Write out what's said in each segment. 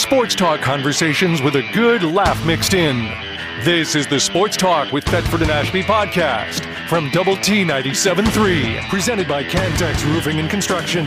Sports talk conversations with a good laugh mixed in. This is the Sports Talk with Thetford and Ashby podcast from Double T 97.3, presented by Cantex Roofing and Construction.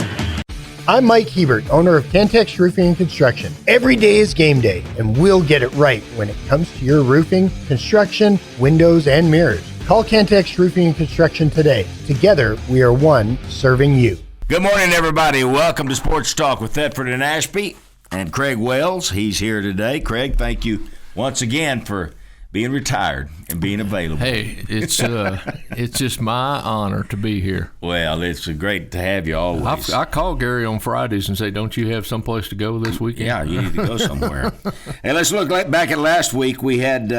I'm Mike Hebert, owner of Cantex Roofing and Construction. Every day is game day, and we'll get it right when it comes to your roofing, construction, windows, and mirrors. Call Cantex Roofing and Construction today. Together, we are one serving you. Good morning, everybody. Welcome to Sports Talk with Thetford and Ashby. And Craig Wells, he's here today. Craig, thank you once again for being retired and being available. Hey, it's just my honor to be here. Well, it's great to have you always. I call Gary on Fridays and say, don't you have someplace to go this weekend? Yeah, you need to go somewhere. And let's look back at last week. We had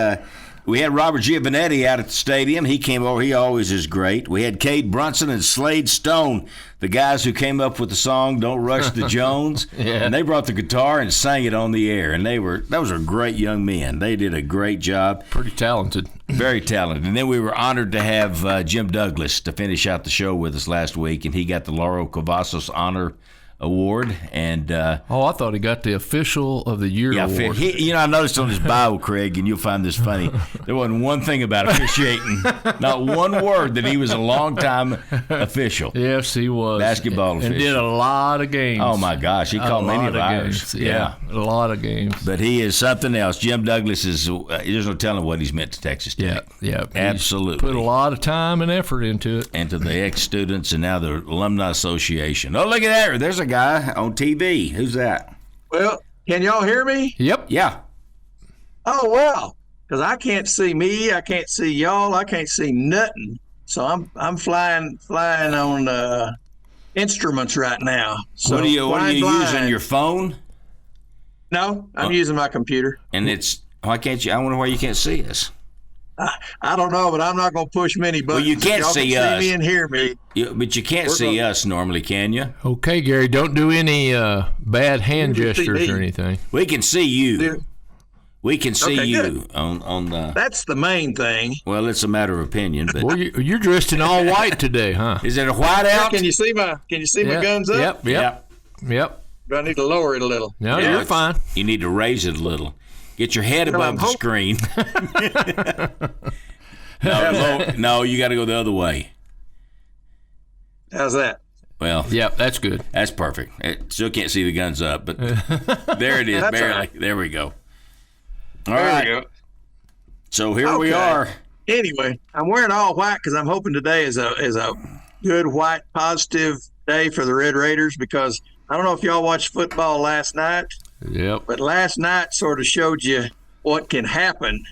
Robert Giovannetti out at the stadium. He came over. He always is great. We had Cade Brunson and Slade Stone, the guys who came up with the song "Don't Rush the Jones." Yeah. And they brought the guitar and sang it on the air. And those were great young men. They did a great job. Pretty talented. Very talented. And then we were honored to have Jim Douglas to finish out the show with us last week, and he got the Lauro Cavazos Honor Award. And I thought he got the Official of the Year award. I noticed on his bio, Craig, and you'll find this funny, there wasn't one thing about officiating, not one word that he was a long-time official. Yes, he was. Basketball official. And did a lot of games. Oh, my gosh. He called many of ours. Yeah, a lot of games. But he is something else. Jim Douglas is, there's no telling what he's meant to Texas Tech. Yeah. Absolutely. He's put a lot of time and effort into it. And to the ex-students and now the Alumni Association. Oh, look at that. There's a guy on TV. Who's that? Well, can y'all hear me? Yep. Yeah. Oh, well, because I can't see me. I can't see y'all. I can't see nothing. So I'm flying on instruments right now. So what are you using, your phone? No, I'm using my computer. And why can't you? I wonder why you can't see us. I don't know, but I'm not going to push many buttons. Well, you can't see us. See me and hear me. But you can't see us normally, can you? Okay, Gary, don't do any bad hand gestures or anything. We can see you. We can see you good. on the. That's the main thing. Well, it's a matter of opinion. But well, you're dressed in all white today, huh? Is it a white out? Can you see my guns up? Yep. Do I need to lower it a little? No, you're fine. You need to raise it a little. Get your head above the screen. No, you got to go the other way. How's that? Well, yep, that's good. That's perfect. Still can't see the guns up, but there it is. Barely. Right. There we go. All right. There we go. So here we are. Anyway, I'm wearing all white because I'm hoping today is a good white positive day for the Red Raiders, because I don't know if y'all watched football last night. Yep. But last night sort of showed you what can happen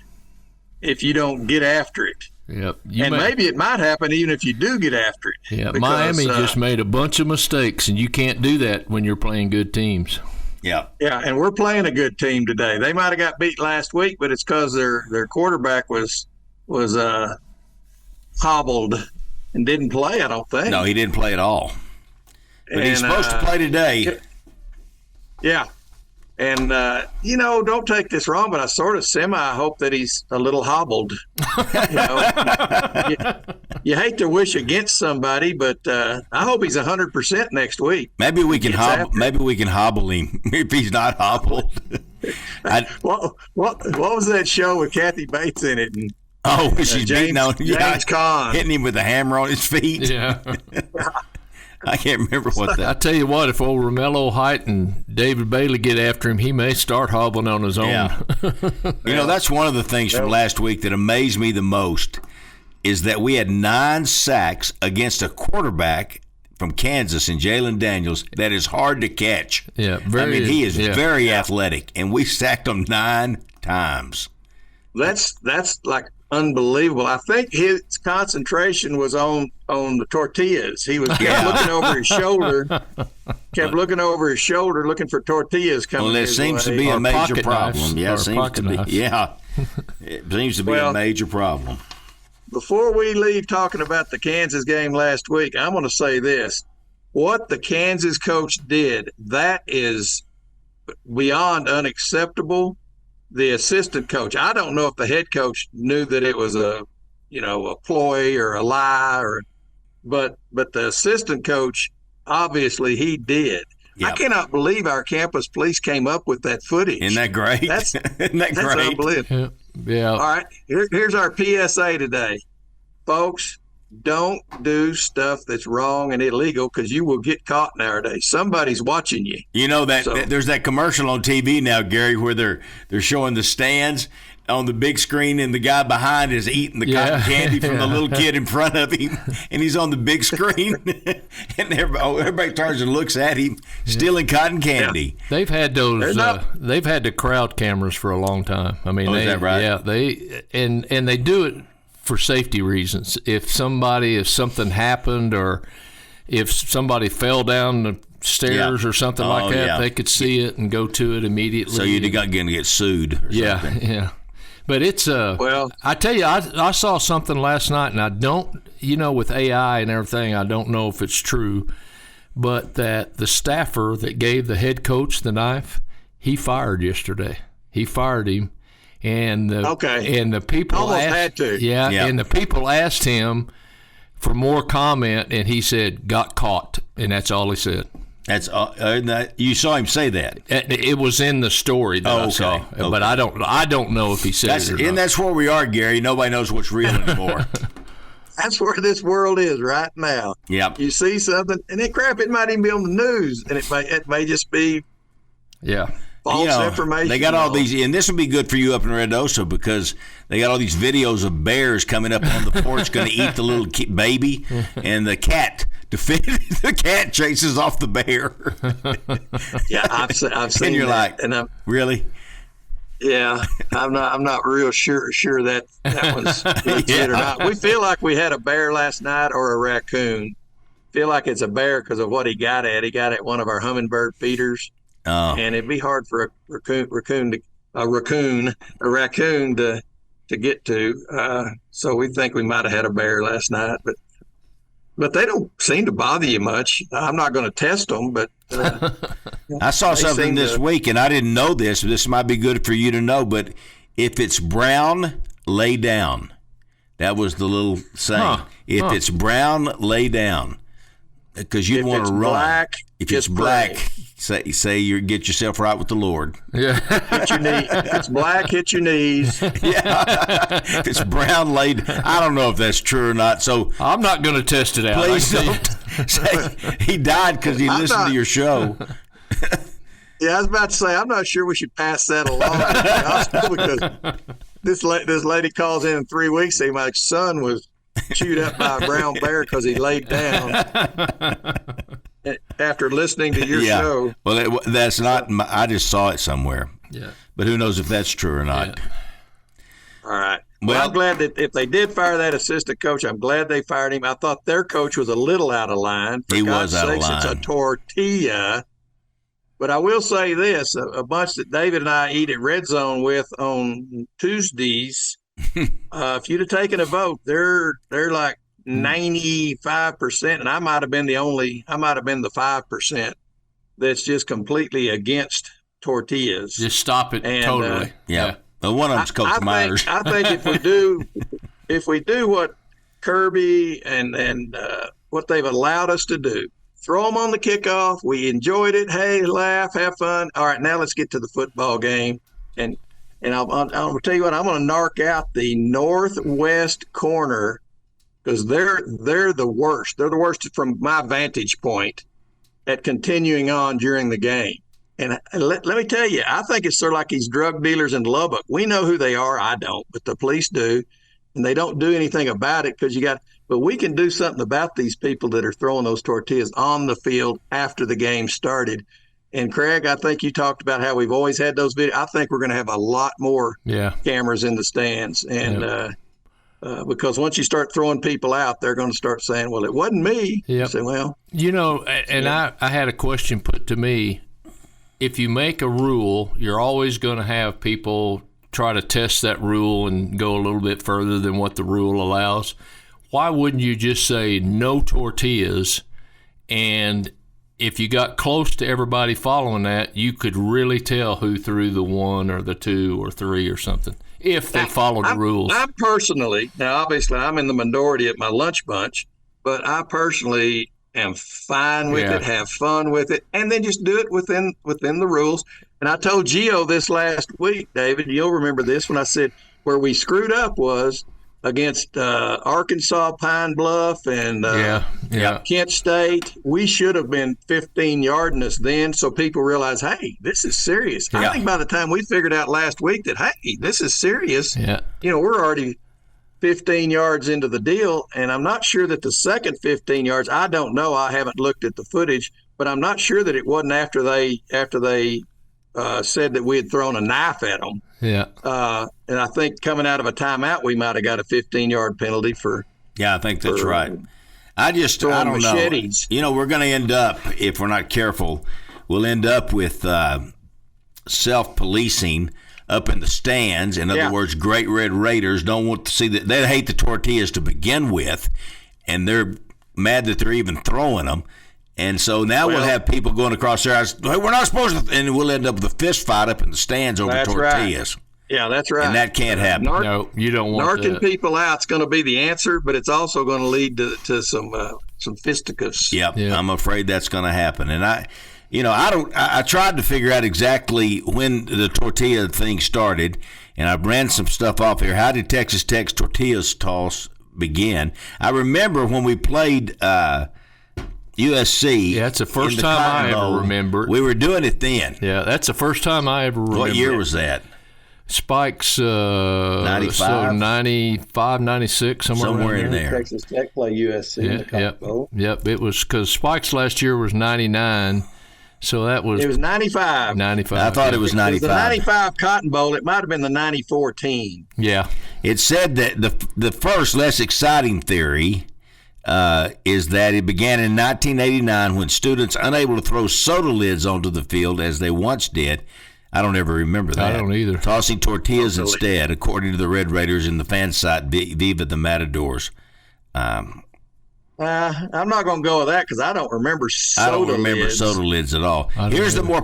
if you don't get after it. Yep. Maybe it might happen even if you do get after it. Yeah, Miami just made a bunch of mistakes, and you can't do that when you're playing good teams. Yeah. Yeah, and we're playing a good team today. They might have got beat last week, but it's because their quarterback was hobbled and didn't play, I don't think. No, he didn't play at all. But he's supposed to play today. Yeah. And, don't take this wrong, but I sort of hope that he's a little hobbled. You hate to wish against somebody, but I hope he's 100% next week. Maybe we can hobble him if he's not hobbled. What was that show with Kathy Bates in it? And, she's beating on James Caan, hitting him with a hammer on his feet. Yeah. I can't remember what that. I tell you what, if old Romello Height and David Bailey get after him, he may start hobbling on his own. Yeah. That's one of the things from last week that amazed me the most is that we had 9 sacks against a quarterback from Kansas in Jalen Daniels that is hard to catch. Yeah, he is very athletic, and we sacked him 9 times. That's like unbelievable. I think his concentration was on the tortillas. He was looking over his shoulder, looking for tortillas coming. Well, it seems to be a major problem. Yeah, it seems to be. Yeah, it seems to be a major problem. Before we leave talking about the Kansas game last week, I'm going to say this: what the Kansas coach did, that is beyond unacceptable. The assistant coach, I don't know if the head coach knew that it was a ploy or a lie, but the assistant coach, obviously he did. I cannot believe our campus police came up with that footage. Isn't that great? Isn't that great? Unbelievable. Yeah. All right, here's our PSA today. Folks, don't do stuff that's wrong and illegal because you will get caught nowadays. Somebody's watching you. You know there's that commercial on TV now, Gary, where they're showing the stands on the big screen and the guy behind is eating the cotton candy from the little kid in front of him, and he's on the big screen, and everybody turns and looks at him stealing cotton candy. Yeah. They've had those. They've had the crowd cameras for a long time. I mean, is that right? Yeah, and they do it for safety reasons. If something happened, or if somebody fell down the stairs or something like that, they could see it and go to it immediately. So you're going to get sued. Or something. Yeah. But it's I tell you, I saw something last night, and I don't, with AI and everything, I don't know if it's true, but that the staffer that gave the head coach the knife, he fired yesterday. He fired him, and the people almost asked, had to. Yeah, and the people asked him for more comment, and he said, "Got caught," and that's all he said. That's you saw him say that. It was in the story that I saw, but I don't know if he said it or not. And that's where we are, Gary. Nobody knows what's real anymore. That's where this world is right now. Yep. You see something, and then crap, it might even be on the news, and it may just be false information. They got all these, and this would be good for you up in Reynosa because they got all these videos of bears coming up on the porch going to eat the little baby, and the cat. The cat chases off the bear. Yeah, I've seen. And you're that. like, and I'm, really? Yeah, I'm not real sure that was legit or not. We feel like we had a bear last night or a raccoon. Feel like it's a bear because of what he got at. He got at one of our hummingbird feeders, and it'd be hard for a raccoon to get to. So we think we might have had a bear last night, but they don't seem to bother you much. I'm not going to test them, but I saw something this week, and I didn't know this. This might be good for you to know, but if it's brown, lay down. That was the little saying. If it's brown, lay down, because you'd want to run. Black, if it's black, say you get yourself right with the Lord. Yeah. Hit your knee. If it's black, hit your knees. Yeah. If it's brown, laid. I don't know if that's true or not. So I'm not going to test it out. Please don't say he died because he listened to your show. Yeah, I was about to say I'm not sure we should pass that along because this lady calls in 3 weeks saying my son was chewed up by a brown bear because he laid down. After listening to your show. Well, that's not. I just saw it somewhere. Yeah. But who knows if that's true or not? Yeah. All right. Well, I'm glad that if they did fire that assistant coach, I'm glad they fired him. I thought their coach was a little out of line. He was out of line. It's a tortilla. But I will say this: a bunch that David and I eat at Red Zone with on Tuesdays. If you'd have taken a vote, they're like 95%, and I might have been the 5% that's just completely against tortillas. Just stop it totally. Yeah. Well, one of them's Coach Myers. I think if we do what Kirby and what they've allowed us to do, throw them on the kickoff. We enjoyed it. Hey, laugh, have fun. All right, now let's get to the football game. And I'll tell you what, I'm going to narc out the northwest corner because they're the worst. They're the worst from my vantage point at continuing on during the game. And let me tell you, I think it's sort of like these drug dealers in Lubbock. We know who they are. I don't, but the police do. And they don't do anything about it because but we can do something about these people that are throwing those tortillas on the field after the game started. And Craig, I think you talked about how we've always had those videos. I think we're going to have a lot more cameras in the stands. And because once you start throwing people out, they're going to start saying, well, it wasn't me. Yep. Say, well. I had a question put to me. If you make a rule, you're always going to have people try to test that rule and go a little bit further than what the rule allows. Why wouldn't you just say no tortillas? And if you got close to everybody following that, you could really tell who threw the 1 or the 2 or 3 or something if they followed the rules. I personally, now obviously I'm in the minority at my lunch bunch, but I personally am fine with it, have fun with it, and then just do it within the rules. And I told Gio this last week, David, you'll remember this, when I said where we screwed up was against Arkansas, Pine Bluff, and Kent State. We should have been 15-yarding us then, so people realize, hey, this is serious. I think by the time we figured out last week that, hey, this is serious, we're already 15 yards into the deal, and I'm not sure that the second 15 yards, I don't know, I haven't looked at the footage, but I'm not sure that it wasn't after they said that we had thrown a knife at them. Yeah. And I think coming out of a timeout, we might have got a 15-yard penalty for. Yeah, I think that's right. I don't machetes. know. We're going to end up, if we're not careful, we'll end up with self-policing up in the stands. In other words, Great Red Raiders don't want to see that. They hate the tortillas to begin with, and they're mad that they're even throwing them. And so now we'll have people going across there. We're not supposed to, and we'll end up with a fist fight up in the stands over tortillas. Right. Yeah, that's right. And that can't happen. No, you don't want narking people out's going to be the answer, but it's also going to lead to some fisticuffs. Yep, I'm afraid that's going to happen. And I tried to figure out exactly when the tortilla thing started, and I ran some stuff off here. How did Texas Tech's tortillas toss begin? I remember when we played USC. Yeah, that's the first time I ever remember. We were doing it then. Yeah, that's the first time I ever remember. What year was that? Spike's 95, so 95, 96, somewhere in there. Texas Tech play USC in the Cotton Bowl. Yep, it was because Spike's last year was 99, so that was. It was 95. 95. I thought it was 95. It was the 95 Cotton Bowl. It might have been the 94 team. Yeah. It said that the first less exciting theory is that it began in 1989 when students unable to throw soda lids onto the field as they once did. I don't ever remember that. I don't either. Tossing tortillas instead, according to the Red Raiders in the fan site Viva the Matadors. I'm not going to go with that because I don't remember soda lids. I don't remember soda lids at all. Here's the more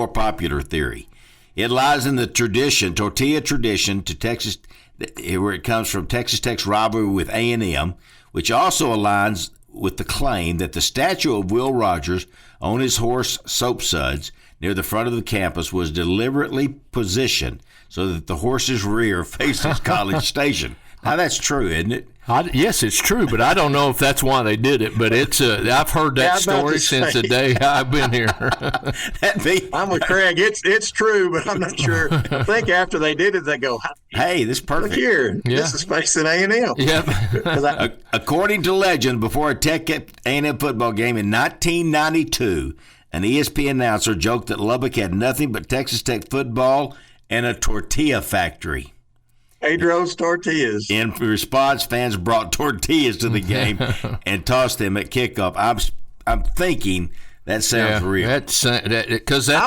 popular theory. It lies in the tortilla tradition to Texas, where it comes from Texas Tech's rivalry with A&M, which also aligns with the claim that the statue of Will Rogers on his horse Soap Suds near the front of the campus was deliberately positioned so that the horse's rear faces College Station. Now, that's true, isn't it? Yes, it's true, but I don't know if that's why they did it. But it's I've heard that story since the day I've been here. I'm with Craig. It's true, but I'm not sure. I think after they did it, they go, "Hey, this is perfect. Look here, this is facing A&M." Yep. According to legend, before a Tech A&M football game in 1992, an ESPN announcer joked that Lubbock had nothing but Texas Tech football and a tortilla factory. Pedro's Tortillas. In response, fans brought tortillas to the game and tossed them at kickoff. I'm thinking that sounds real. I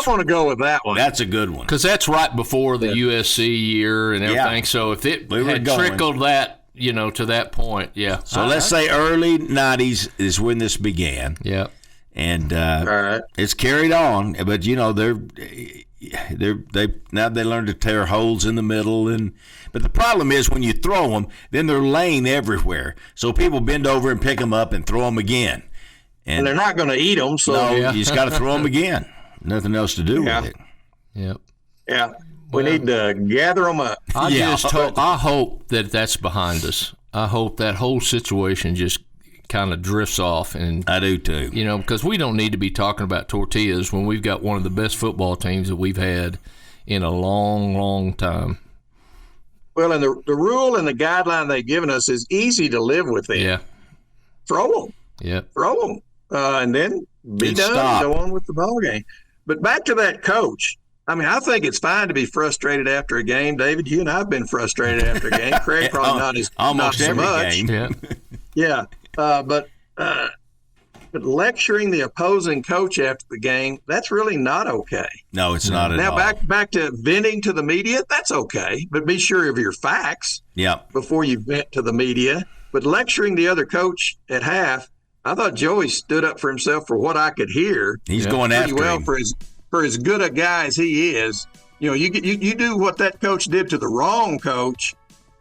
want to go with that one. That's a good one. Because that's right before the USC year and everything. So if it had trickled that, to that point, So let's say early 90s is when this began. Yeah. And it's carried on, but they learn to tear holes in the middle, but the problem is when you throw them, then they're laying everywhere. So people bend over and pick them up and throw them again. And they're not going to eat them, so you just got to throw them again. Nothing else to do with it. Yep. Yeah. We need to gather them up. I hope that that's behind us. I hope that whole situation just kind of drifts off, and I do too. Because we don't need to be talking about tortillas when we've got one of the best football teams that we've had in a long, long time. Well, and the rule and the guideline they've given us is easy to live within. Yeah. Throw them. Yeah. Throw them, and then be done. Stop. Go on with the ball game. But back to that coach. I mean, I think it's fine to be frustrated after a game. David, you and I have been frustrated after a game. Craig probably not so much. Game. Yeah. Yeah. But lecturing the opposing coach after the game, that's really not okay. No, it's not at all. Now, back to venting to the media, that's okay. But be sure of your facts before you vent to the media. But lecturing the other coach at half, I thought Joey stood up for himself for what I could hear. He's going after him. For as good a guy as he is. You do what that coach did to the wrong coach,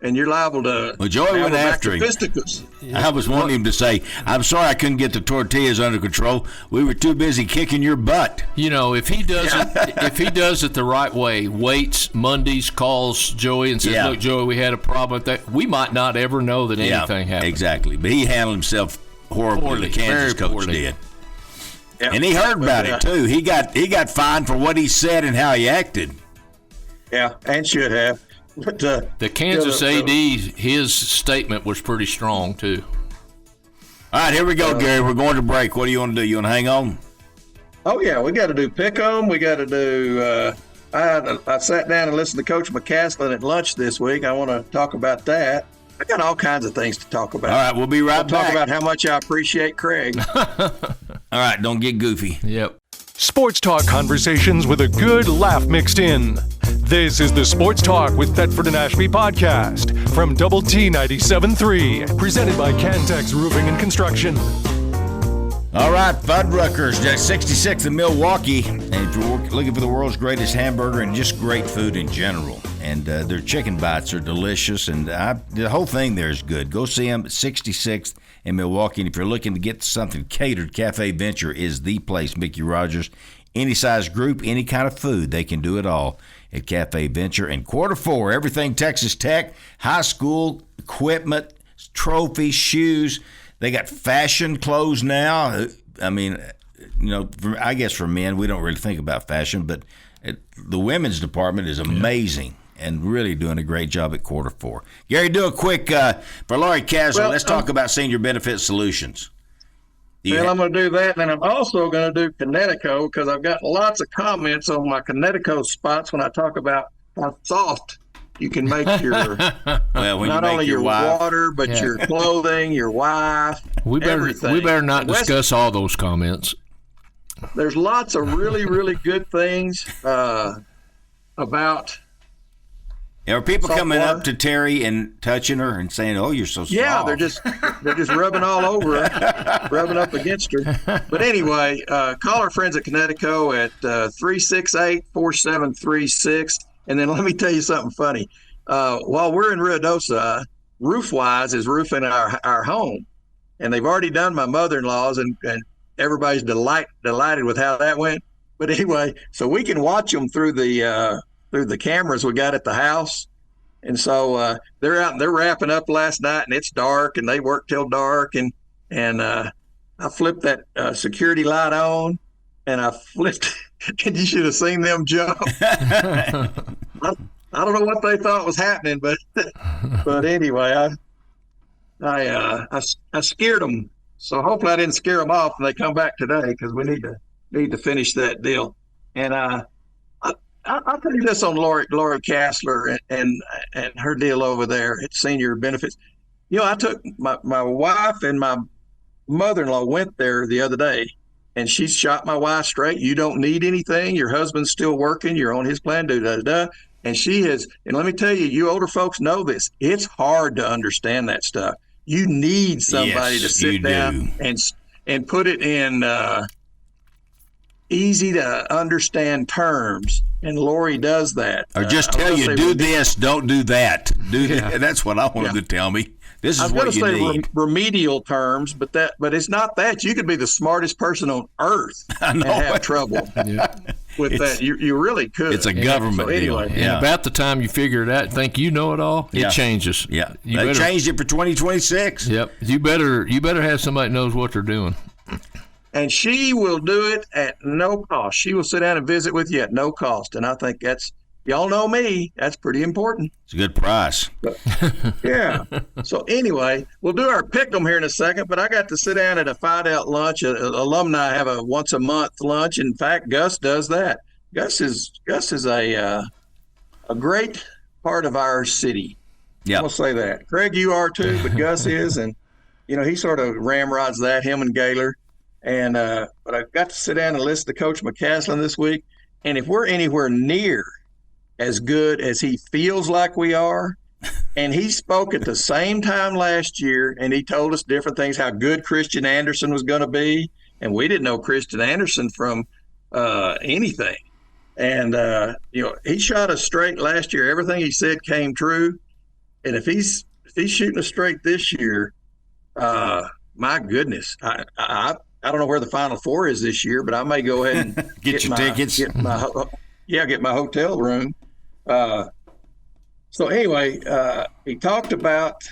and you're liable to. Well, Joey went after him. Fisticuffs. I was wanting him to say, "I'm sorry, I couldn't get the tortillas under control. We were too busy kicking your butt." If he does it the right way, waits Mondays, calls Joey and says, "Look, Joey, we had a problem with that." We might not ever know that anything happened. Exactly, but he handled himself horribly. The Kansas coach did. Yep. And he heard about it too. He got fined for what he said and how he acted. Yeah, and should have. But the Kansas AD, his statement was pretty strong too. All right, here we go, Gary. We're going to break. What do you want to do? You want to hang on? Oh yeah, we got to do pick 'em. We got to do. I sat down and listened to Coach McCaslin at lunch this week. I want to talk about that. I got all kinds of things to talk about. All right, we'll be right back. Talk about how much I appreciate Craig. All right, don't get goofy. Yep. Sports talk conversations with a good laugh mixed in. This is the Sports Talk with Thetford and Ashby podcast from Double T 97.3, presented by Cantex Roofing and Construction. All right, Fuddruckers, 66th in Milwaukee. And if you're looking for the world's greatest hamburger and just great food in general, and their chicken bites are delicious, and the whole thing there is good. Go see them at 66th in Milwaukee. And if you're looking to get something catered, Cafe Venture is the place. Mickey Rogers, any size group, any kind of food, they can do it all at Cafe Venture. And Quarter 4, everything Texas Tech, high school equipment, trophies, shoes. They got fashion clothes now. I mean, I guess for men, we don't really think about fashion, but the women's department is amazing and really doing a great job at Quarter 4. Gary, do a quick, for Laurie Kasler, let's talk about Senior Benefit Solutions. I'm going to do that, and then I'm also going to do Connecticut because I've got lots of comments on my Connecticut spots when I talk about how soft you can make your not only your water, but your clothing, your wife, everything. We better not discuss all those comments. There's lots of really, really good things about. Are people coming up to Terry and touching her and saying, "Oh, you're so soft"? Yeah, they're just rubbing all over her, rubbing up against her. But anyway, call our friends at Connecticut at 368-4736. And then let me tell you something funny. While we're in Ruidosa, Roofwise is roofing our home, and they've already done my mother-in-law's, and everybody's delighted with how that went. But anyway, so we can watch them through the cameras we got at the house, and so they're out and they're wrapping up last night, and it's dark, and they work till dark, and I flipped that security light on, and I flipped. And you should have seen them jump. I don't know what they thought was happening, but anyway, I scared them. So hopefully I didn't scare them off, and they come back today because we need to finish that deal. And I'll tell you this on Lori Kasler and her deal over there at Senior Benefits. I took my wife and my mother-in-law went there the other day. And she shot my wife straight. You don't need anything. Your husband's still working. You're on his plan. And she has. And let me tell you, you older folks know this. It's hard to understand that stuff. You need somebody to sit down and put it in easy to understand terms. And Lori does that. Or just tell you, do this, don't do that. That's what I want them to tell me. This is what you need. I was going to say remedial terms, but it's not that. You could be the smartest person on earth and have trouble with that. You really could. It's a government deal. Anyway, and about the time you figure it out, think you know it all, it changes. Yeah, they changed it for 2026. Yep. You better have somebody that knows what they're doing. And she will do it at no cost. She will sit down and visit with you at no cost. And I think y'all know me. That's pretty important. It's a good price. Yeah. So anyway, we'll do our pick'em here in a second. But I got to sit down at a Phi Delta lunch. Alumni have a once a month lunch. In fact, Gus does that. Gus is a great part of our city. Yeah, I'll say that. Craig, you are too, but Gus is, and he sort of ramrods that. Him and Gaylor. And but I got to sit down and listen to Coach McCaslin this week. And if we're anywhere near as good as he feels like we are, and he spoke at the same time last year, and he told us different things, how good Christian Anderson was going to be. And we didn't know Christian Anderson from anything. And, he shot us straight last year. Everything he said came true. and if he's shooting a straight this year, my goodness, I don't know where the Final Four is this year, but I may go ahead and get your tickets. Get my hotel room. So anyway, he talked about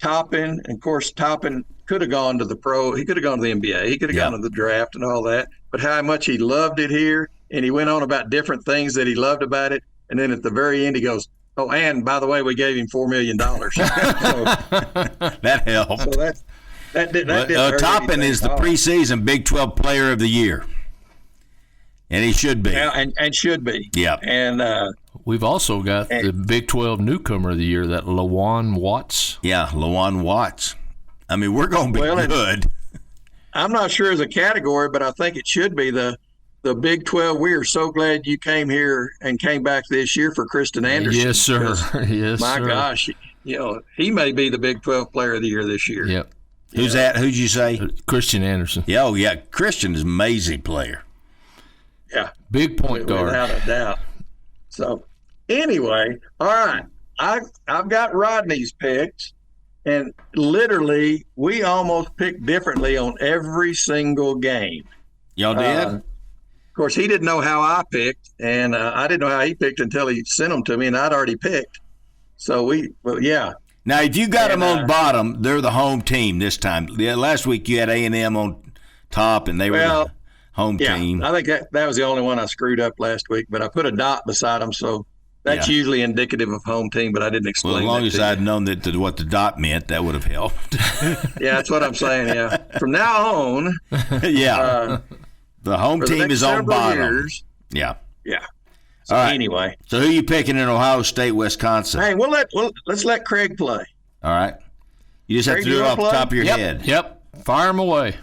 Toppin, and of course Toppin could have gone to the pro. He could have gone to the NBA. He could have gone to the draft and all that. But how much he loved it here, and he went on about different things that he loved about it. And then at the very end, he goes, "Oh, and by the way, we gave him $4 million." So, that helped. So that did. Toppin is the preseason Big 12 Player of the Year, and he should be. Yeah, and should be. Yeah. And we've also got the Big 12 Newcomer of the Year, that Lawan Watts. Yeah, Lawan Watts. I mean, we're going to be good. I'm not sure as a category, but I think it should be the Big 12. We are so glad you came here and came back this year for Kristen Anderson. Yes, sir. Yes, my sir. gosh, he may be the Big 12 Player of the Year this year. Yep. Who's that? Who'd you say? Christian Anderson. Yeah, oh yeah, Christian is an amazing player. Yeah, big point guard, without a doubt. So anyway, all right, I've got Rodney's picks, and literally we almost picked differently on every single game. Y'all did? Of course, he didn't know how I picked, and I didn't know how he picked until he sent them to me, and I'd already picked. So yeah. Now, if you got them on bottom, they're the home team this time. Yeah, last week you had A&M on top, and they were the home team. I think that was the only one I screwed up last week, but I put a dot beside them, so that's usually indicative of home team, but I didn't explain as long as I'd known what the dot meant, that would have helped. Yeah, that's what I'm saying, yeah. From now on. Yeah. The home team is on bottom. Years, yeah. Yeah. So all right. Anyway. So who are you picking in Ohio State, Wisconsin? Hey, let's let Craig play. All right. You just Craig, have to do it off the top of your head. Yep. Fire them away.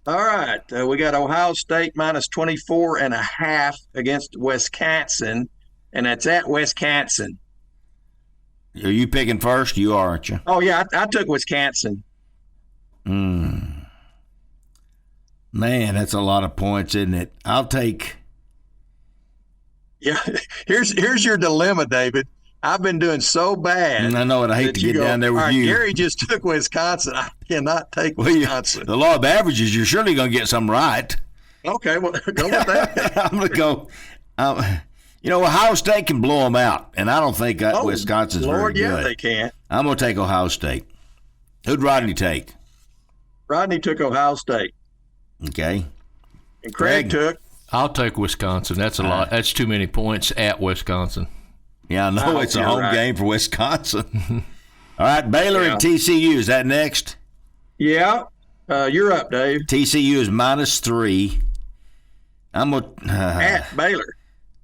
All right. We got Ohio State minus 24.5 against Wisconsin, and that's at Wisconsin. Are you picking first? You are, aren't you? Oh, yeah. I took Wisconsin. Man, that's a lot of points, isn't it? I'll take. Yeah, here's your dilemma, David. I've been doing so bad. I know it. I hate to get down there with you. Gary just took Wisconsin. I cannot take Wisconsin. The law of averages, you're surely going to get some right. Okay, well, go with that. I'm going to go. Ohio State can blow them out, and I don't think Wisconsin's very good. Yeah, they can. I'm going to take Ohio State. Who'd Rodney take? Rodney took Ohio State. Okay. And Craig took. I'll take Wisconsin. That's a lot. That's too many points at Wisconsin. Yeah, I know it's a home game for Wisconsin. All right, Baylor and TCU. Is that next? Yeah. You're up, Dave. TCU is -3. I'm going at Baylor.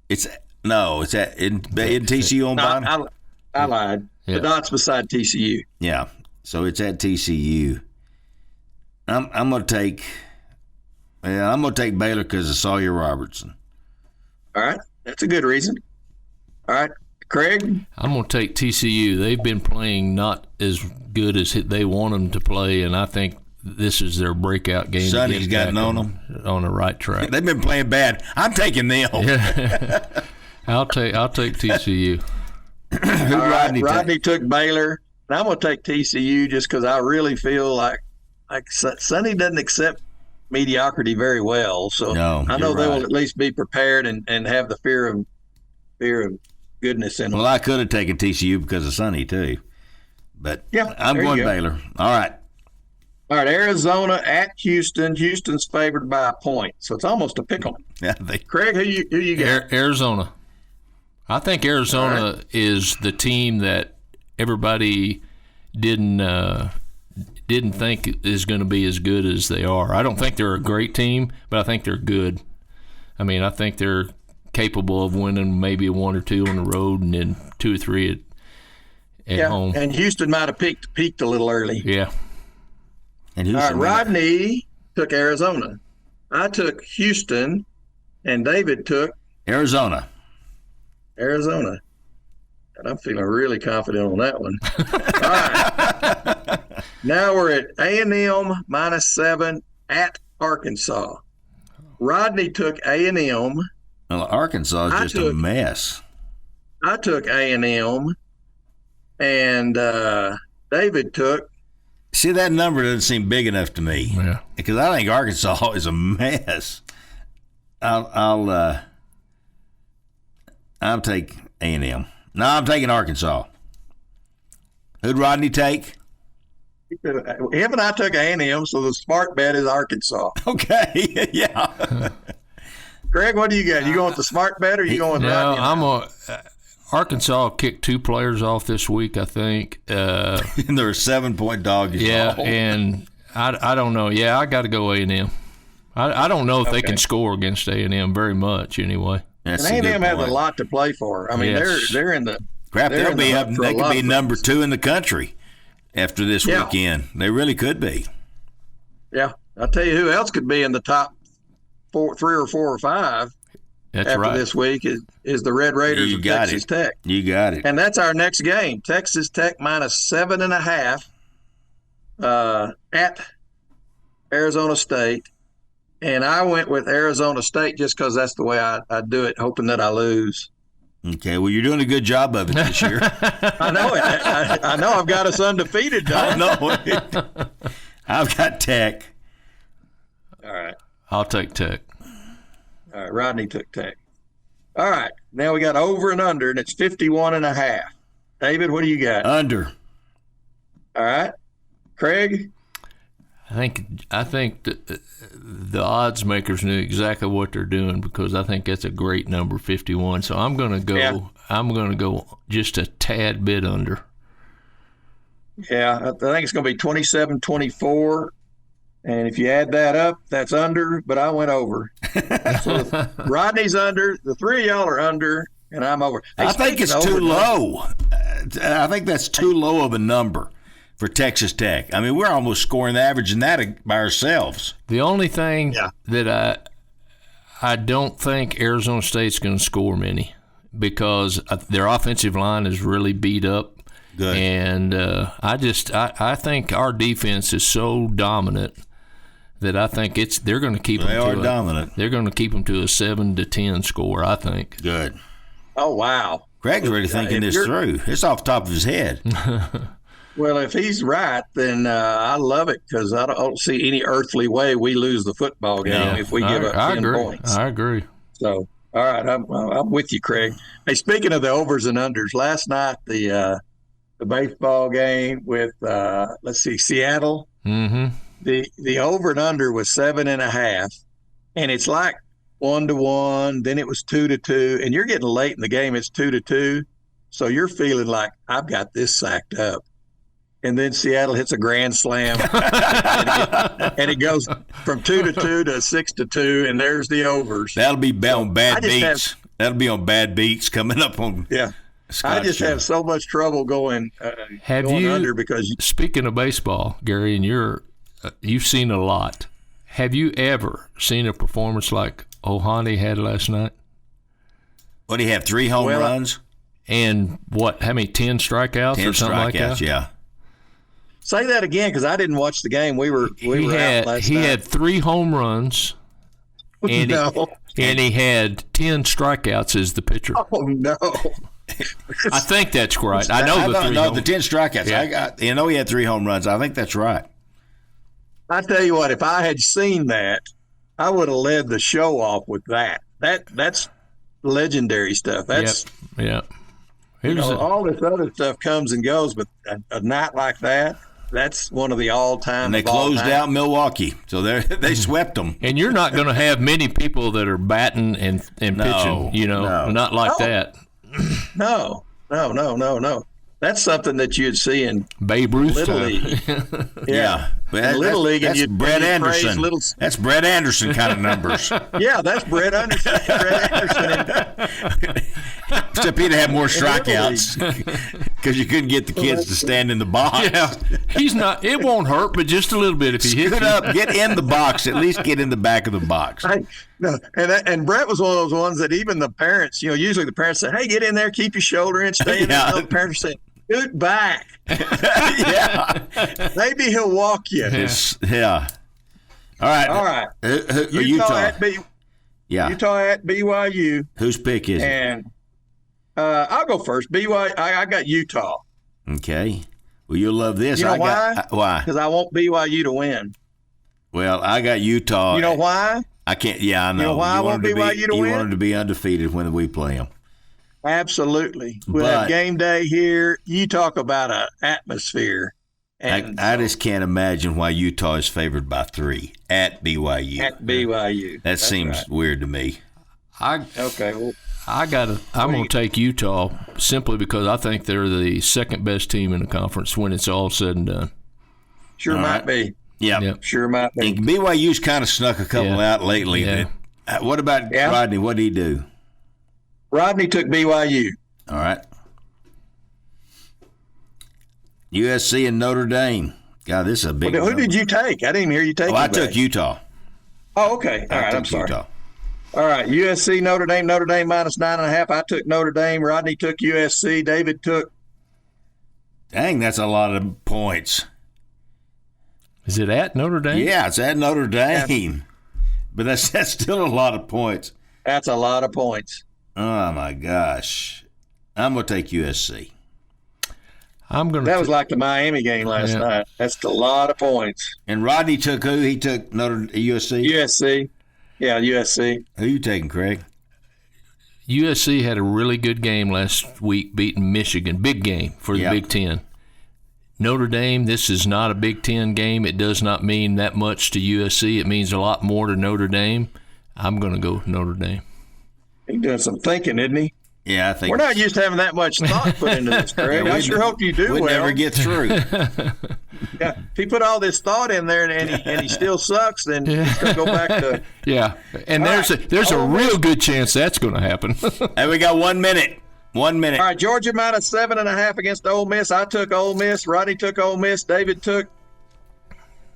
It's at TCU on bottom? I lied. Yeah. The dot's beside TCU. Yeah. So it's at TCU. I'm going to take Baylor because of Sawyer Robertson. All right. That's a good reason. All right. Craig? I'm going to take TCU. They've been playing not as good as they want them to play, and I think this is their breakout game. Sonny's gotten on them. On the right track. They've been playing bad. I'm taking them. Yeah. I'll take TCU. Rodney took Baylor. And I'm going to take TCU just because I really feel like Sonny doesn't accept mediocrity very well. So I know they will at least be prepared and have the fear of goodness in them. Well, I could have taken TCU because of Sonny too. But I'm going Baylor. All right. Arizona at Houston. Houston's favored by a point, so it's almost a pick 'em. Yeah, Craig, who you got? Arizona. I think Arizona is the team that everybody didn't think is going to be as good as they are. I don't think they're a great team, but I think they're good. I mean, I think they're capable of winning maybe 1 or 2 on the road and then 2 or 3 at home. And Houston might have peaked a little early. Yeah. And Rodney took Arizona. I took Houston, and David took Arizona. And I'm feeling really confident on that one. All right. Now we're at A&M -7 at Arkansas. Rodney took A&M. Well, Arkansas is just a mess. I took A&M, and David took. See, that number doesn't seem big enough to me. Yeah. Because I think Arkansas is a mess. I'll take A&M. No, I'm taking Arkansas. Who'd Rodney take? Him and I took A&M, so the smart bet is Arkansas. Okay, yeah. Greg, what do you got? You going with the smart bet, or you going with No, Rodney? Arkansas kicked 2 players off this week, I think. And they're a 7-point dog. Yeah, and I don't know. Yeah, I got to go A&M. I don't know if they can score against A&M very much anyway. That's and A&M has point. a lot to play for. I mean, Yes. they're in the Crap, they're they'll in the be hunt up. for a They lot could be of number things. 2 in the country after this Yeah. weekend. They really could be. Yeah, I'll tell you who else could be in the top 3 or 4 or 5 That's after right. this week is the Red Raiders You of got Texas it. Tech. You got it. And that's our next game. Texas Tech minus 7.5 at Arizona State. And I went with Arizona State just because that's the way I do it, hoping that I lose. Okay, well, you're doing a good job of it this year. I know it. I know I've got us undefeated, I Don. know. I've got Tech. All right. I'll take Tech. All right. Rodney took Tech. All right. Now we got over and under, and it's 51.5. David, what do you got? Under. All right. Craig? I think the odds makers knew exactly what they're doing, because I think that's a great number, 51. So I'm going to go. Yeah. I'm going to go just a tad bit under. Yeah, I think it's going to be 27-24. And if you add that up, that's under, but I went over. So Rodney's under, the 3 of y'all are under, and I'm over. Hey, I think it's speaking too of over- low. I think that's too low of a number for Texas Tech. I mean, we're almost scoring the average in that by ourselves. The only thing Yeah. that I don't think Arizona State's going to score many, because their offensive line is really beat up. Good. And I think our defense is so dominant that I think they're going to keep They them are to dominant. They're going to keep them to a 7-10 score, I think. Good. Oh, wow. Greg's already thinking if this you're- through. It's off the top of his head. Well, if he's right, then I love it, because I don't see any earthly way we lose the football game Yeah. if we give up 10 agree. points. I agree. So, all right, I'm with you, Craig. Hey, speaking of the overs and unders, last night the baseball game with Seattle, Mm-hmm. the over and under was 7.5, and it's like 1-1. Then it was 2-2, and you're getting late in the game. It's 2-2, so you're feeling like I've got this sacked up. And then Seattle hits a grand slam, and it goes from 2-2 to 6-2, and there's the overs. That'll be on bad I just beats. That'll be on bad beats coming up on. Yeah. Scott I just Show. have so much trouble going under because Speaking of baseball, Gary, and you've seen a lot. Have you ever seen a performance like Ohani had last night? What do you have? 3 home runs? And how many, 10 strikeouts 10 or something like strikeouts, that? yeah. say that again, because I didn't watch the game. We were out last He night. had 3 home runs, and, No. and he had 10 strikeouts as the pitcher. Oh no. I think that's right. I know the 3 home the 10 strikeouts. Yeah. I know he had 3 home runs. I think that's right. I tell you what, if I had seen that, I would have led the show off with that. That's legendary stuff. That's Yeah. It was all this other stuff comes and goes, but a night like that, that's one of the all-time. And they of all closed time. out Milwaukee, so they swept them. and you're not going to have many people that are batting and No, pitching, no. not like No. that. No. That's something that you'd see in Babe Ruth Little time. League. Yeah. But In Little League, and that's you'd- Brett and you'd praise Anderson. little- That's Brett Anderson kind of numbers. Yeah, that's Brett Anderson. Except he'd have more Little League. strikeouts because you couldn't get the kids to stand in the box. Yeah, he's not. It won't hurt, but just a little bit if he hits Scoot you. up, get in the box. At least get in the back of the box. No, and Brett was one of those ones that even the parents, usually the parents say, "Hey, get in there, keep your shoulder in, stay in there." Yeah. No, the parents say, "Scoot back." Yeah. Maybe he'll walk you. Yeah. All right. All right. Utah. at Yeah. Utah at BYU, Whose pick is it? and I'll go first. BYU. I got Utah. Okay. Well, you'll love this. You know why? Why? Because I want BYU to win. Well, I got Utah. You know why? I can't. Yeah, I know. You know why I want BYU to win? You want them to be undefeated when we play them. Absolutely. We'll have game day here. You talk about an atmosphere. And I just can't imagine why Utah is favored by 3 at BYU. At BYU. That seems weird to me. Okay. Well, I'm going to take Utah simply because I think they're the second best team in the conference when it's all said and done. Sure might be. Yeah. Yep. Sure might be. And BYU's kind of snuck a couple out lately. Yeah. What about Rodney? What did he do? Rodney took BYU. All right. USC and Notre Dame. God, this is a big Who did you take? I didn't even hear you take I took Utah. Oh, okay. All right, I'm sorry. Utah. All right, USC, Notre Dame minus 9.5. I took Notre Dame. Rodney took USC. David took. Dang, that's a lot of points. Is it at Notre Dame? Yeah, it's at Notre Dame. But that's still a lot of points. That's a lot of points. Oh, my gosh. I'm going to take USC. That was like the Miami game last night. That's a lot of points. And Rodney took who? He took USC? USC. Yeah, USC. Who you taking, Craig? USC had a really good game last week beating Michigan. Big game for the Big Ten. Notre Dame, this is not a Big Ten game. It does not mean that much to USC. It means a lot more to Notre Dame. I'm going to go Notre Dame. He's doing some thinking, isn't he? Yeah, I think we're not used to having that much thought put into this, Craig. I sure hope you do we'd well. Never get through. Yeah, if he put all this thought in there and he still sucks, then he's going to go back to. Yeah, and there's a real good chance that's going to happen. And we got 1 minute. 1 minute. All right, Georgia minus 7.5 against Ole Miss. I took Ole Miss. Rodney took Ole Miss. David took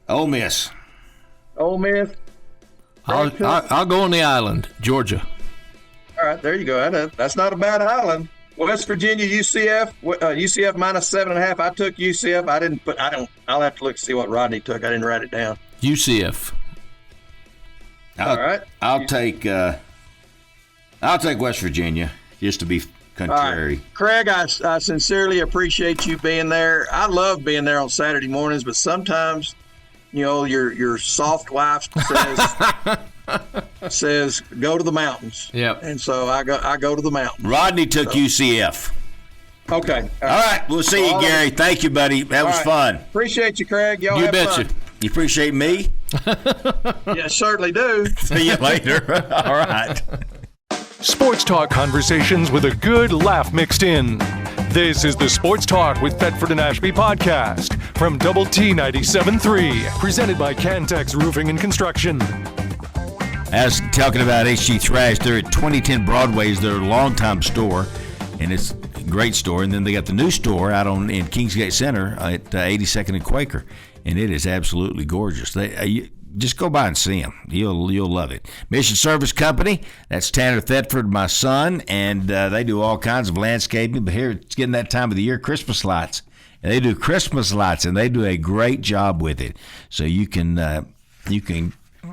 Ole Miss. Ole Miss. I'll go on the island, Georgia. All right, there you go. That's not a bad island. West Virginia, UCF. UCF minus 7.5. I took UCF. I'll have to look to see what Rodney took. I didn't write it down. UCF. All right. I'll take West Virginia just to be contrary. Right. Craig, I sincerely appreciate you being there. I love being there on Saturday mornings, but sometimes, your soft wife says go to the mountains. Yep. And so I go to the mountains. Rodney took UCF. Okay. All right. We'll see you, Gary. Thank you, buddy. That was fun. Appreciate you, Craig. Y'all You have betcha. fun. You appreciate me? Yeah, certainly do. See you later. All right. Sports talk conversations with a good laugh mixed in. This is the Sports Talk with Thetford and Ashby podcast from Double T 97.3, presented by Cantex Roofing and Construction. As talking about HG Thrash, they're at 2010 Broadway is their longtime store, and it's a great store. And then they got the new store out in Kingsgate Center at 82nd and Quaker, and it is absolutely gorgeous. They just go by and see them. You'll love it. Mission Service Company, that's Tanner Thetford, my son, and they do all kinds of landscaping. But here it's getting that time of the year, Christmas lights. And they do Christmas lights, and they do a great job with it. So you can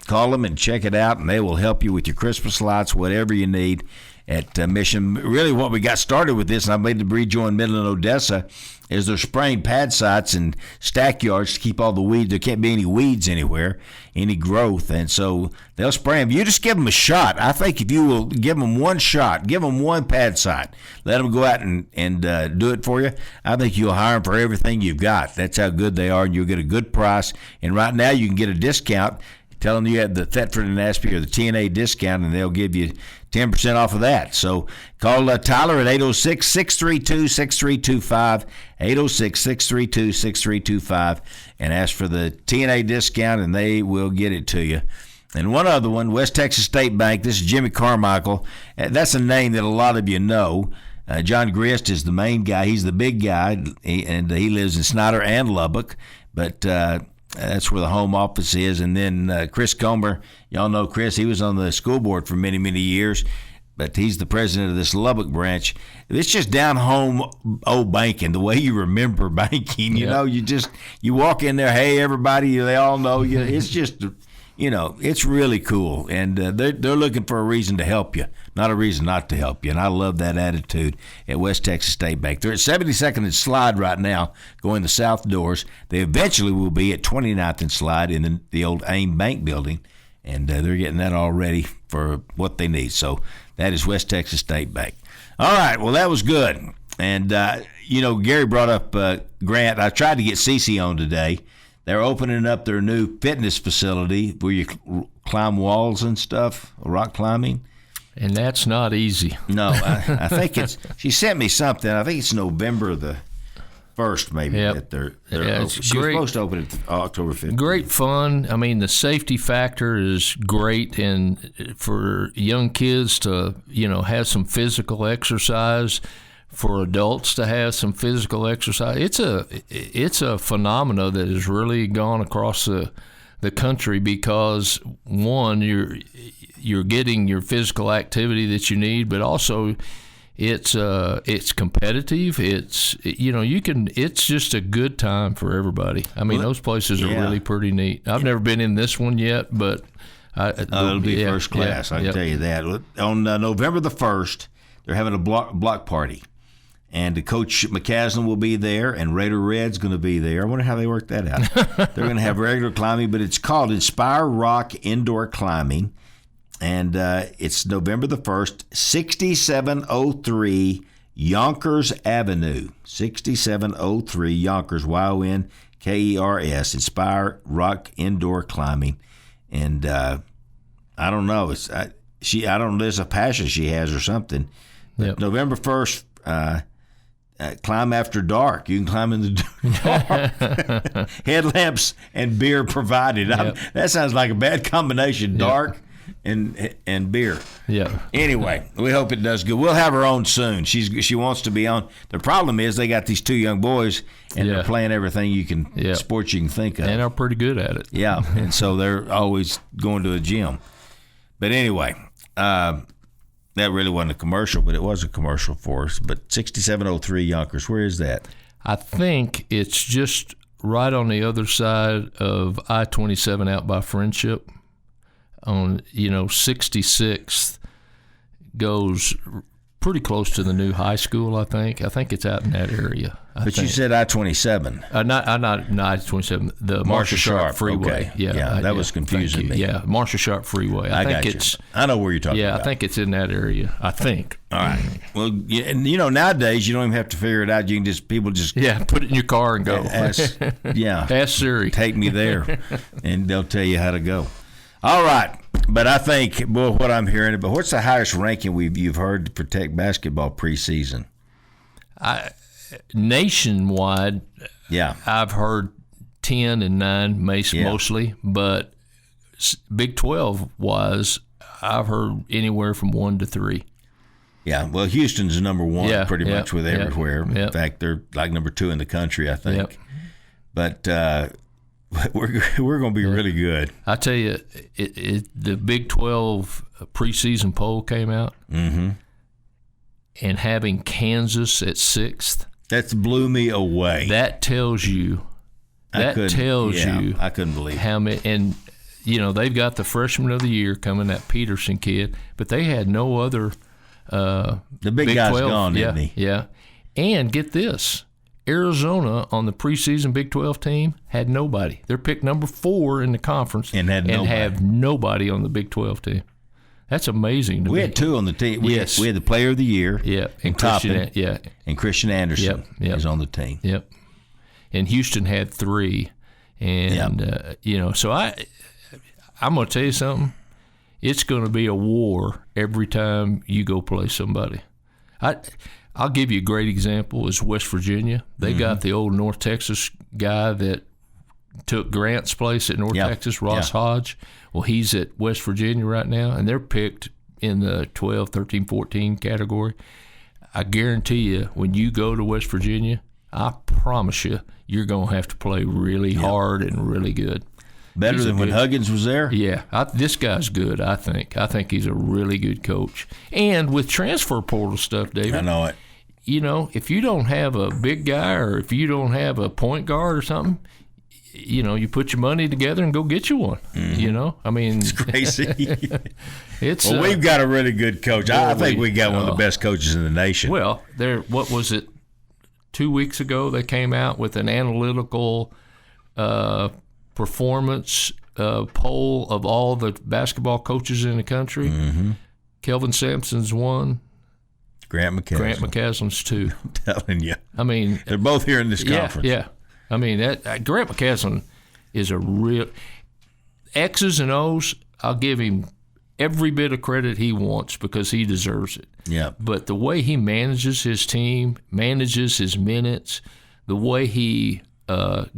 call them and check it out, and they will help you with your Christmas lights, whatever you need at Mission. Really what we got started with this, and I made the rejoin Midland, Odessa, is they're spraying pad sites and stack yards to keep all the weeds. There can't be any weeds anywhere, any growth, and so they'll spray them. You just give them a shot. I think if you will give them one shot, give them one pad site, let them go out and do it for you, I think you'll hire them for everything you've got. That's how good they are, and you'll get a good price. And right now you can get a discount. Tell them you had the Thetford and Ashby or the TNA discount, and they'll give you 10% off of that. So call Tyler at 806-632-6325, 806-632-6325, and ask for the TNA discount, and they will get it to you. And one other one, West Texas State Bank. This is Jimmy Carmichael. That's a name that a lot of you know. John Grist is the main guy. He's the big guy, and he lives in Snyder and Lubbock. But that's where the home office is. And then Chris Comer, y'all know Chris. He was on the school board for many, many years, but he's the president of this Lubbock branch. It's just down home old banking, the way you remember banking. You know, you walk in there, hey, everybody, they all know you. It's just it's really cool, and they're looking for a reason to help you, not a reason not to help you. And I love that attitude at West Texas State Bank. They're at 72nd and Slide right now, going the south doors. They eventually will be at 29th and Slide in the old AIM Bank building, and they're getting that all ready for what they need. So that is West Texas State Bank. All right, well, that was good. And, Gary brought up Grant. I tried to get Cece on today. They're opening up their new fitness facility where you climb walls and stuff, rock climbing. And that's not easy. No, I think she sent me something. I think it's November the 1st, maybe. Yep. That they're it's she was great. supposed to open it October 15th. Great fun. I mean, the safety factor is great, and for young kids to, have some physical exercise, for adults to have some physical exercise. It's a phenomena that has really gone across the country because, one, you're getting your physical activity that you need, but also it's competitive. It's it's just a good time for everybody. I mean, those places are really pretty neat. I've never been in this one yet, but it'll be first class. I can tell you that. On November the 1st, they're having a block party. And Coach McCaslin will be there, and Raider Red's going to be there. I wonder how they work that out. They're going to have regular climbing, but it's called Inspire Rock Indoor Climbing. And it's November the 1st, 6703 Yonkers Avenue. 6703 Yonkers, Yonkers, Inspire Rock Indoor Climbing. And I don't know. I don't know. There's a passion she has or something. Yep. November 1st, climb after dark. You can climb in the dark. Headlamps and beer provided. Yep. That sounds like a bad combination. Dark and beer. Yeah. Anyway, we hope it does good. We'll have her on soon. She wants to be on. The problem is they got these two young boys, and they're playing everything sports you can think of, and are pretty good at it. Yeah, and so they're always going to a gym. But anyway. That really wasn't a commercial, but it was a commercial for us. But 6703 Yonkers, where is that? I think it's just right on the other side of I-27 out by Friendship. On 66th goes pretty close to the new high school. I think it's out in that area. But you said I-27. Not I-27. The Marcia Sharp Freeway. Okay. Yeah, that was confusing me. Yeah, Marcia Sharp Freeway. I think got you. I know where you're talking about. Yeah, I think it's in that area. I think. All right. Well, and nowadays you don't even have to figure it out. You can people just put it in your car and go. Ask Siri. Take me there, and they'll tell you how to go. All right. But I think, what I'm hearing, but what's the highest ranking you've heard for Tech basketball preseason? Nationwide, I've heard 10 and 9 mostly, but Big 12 wise, I've heard anywhere from 1 to 3. Yeah, well, Houston's number 1 pretty much with everywhere. In fact, they're like number 2 in the country, I think. Yep. But we're going to be really good. I tell you, the Big 12 preseason poll came out, and having Kansas at 6th. That blew me away. That tells you. I couldn't believe how many. And they've got the freshman of the year coming, that Peterson kid, but they had no other. The big guy's 12. gone, isn't he? Yeah, and get this. Arizona on the preseason Big 12 team had nobody. They're picked number 4 in the conference and have nobody on the Big 12 team. That's amazing to me. We had 2 on the team. We had the Player of the Year. Yeah, and Christian. And Christian Anderson is on the team. Yep. And Houston had 3, and so I'm going to tell you something. It's going to be a war every time you go play somebody. I'll give you a great example is West Virginia. They got the old North Texas guy that took Grant's place at North Texas, Ross Hodge. Well, he's at West Virginia right now, and they're picked in the 12, 13, 14 category. I guarantee you, when you go to West Virginia, I promise you, you're going to have to play really hard and really good. Better than when Huggins was there? Yeah. This guy's good, I think. I think he's a really good coach. And with transfer portal stuff, David. I know it. If you don't have a big guy or if you don't have a point guard or something, you put your money together and go get you one. I mean, it's crazy. It's well, we've got a really good coach. I think we got one of the best coaches in the nation. Well, what was it? 2 weeks ago, they came out with an analytical performance poll of all the basketball coaches in the country. Mm-hmm. Kelvin Sampson's one. Grant McCasland's two. I'm telling you. I mean, they're both here in this conference. Yeah. I mean, Grant McCasland is a real X's and O's. I'll give him every bit of credit he wants because he deserves it. Yeah. But the way he manages his team, manages his minutes, the way he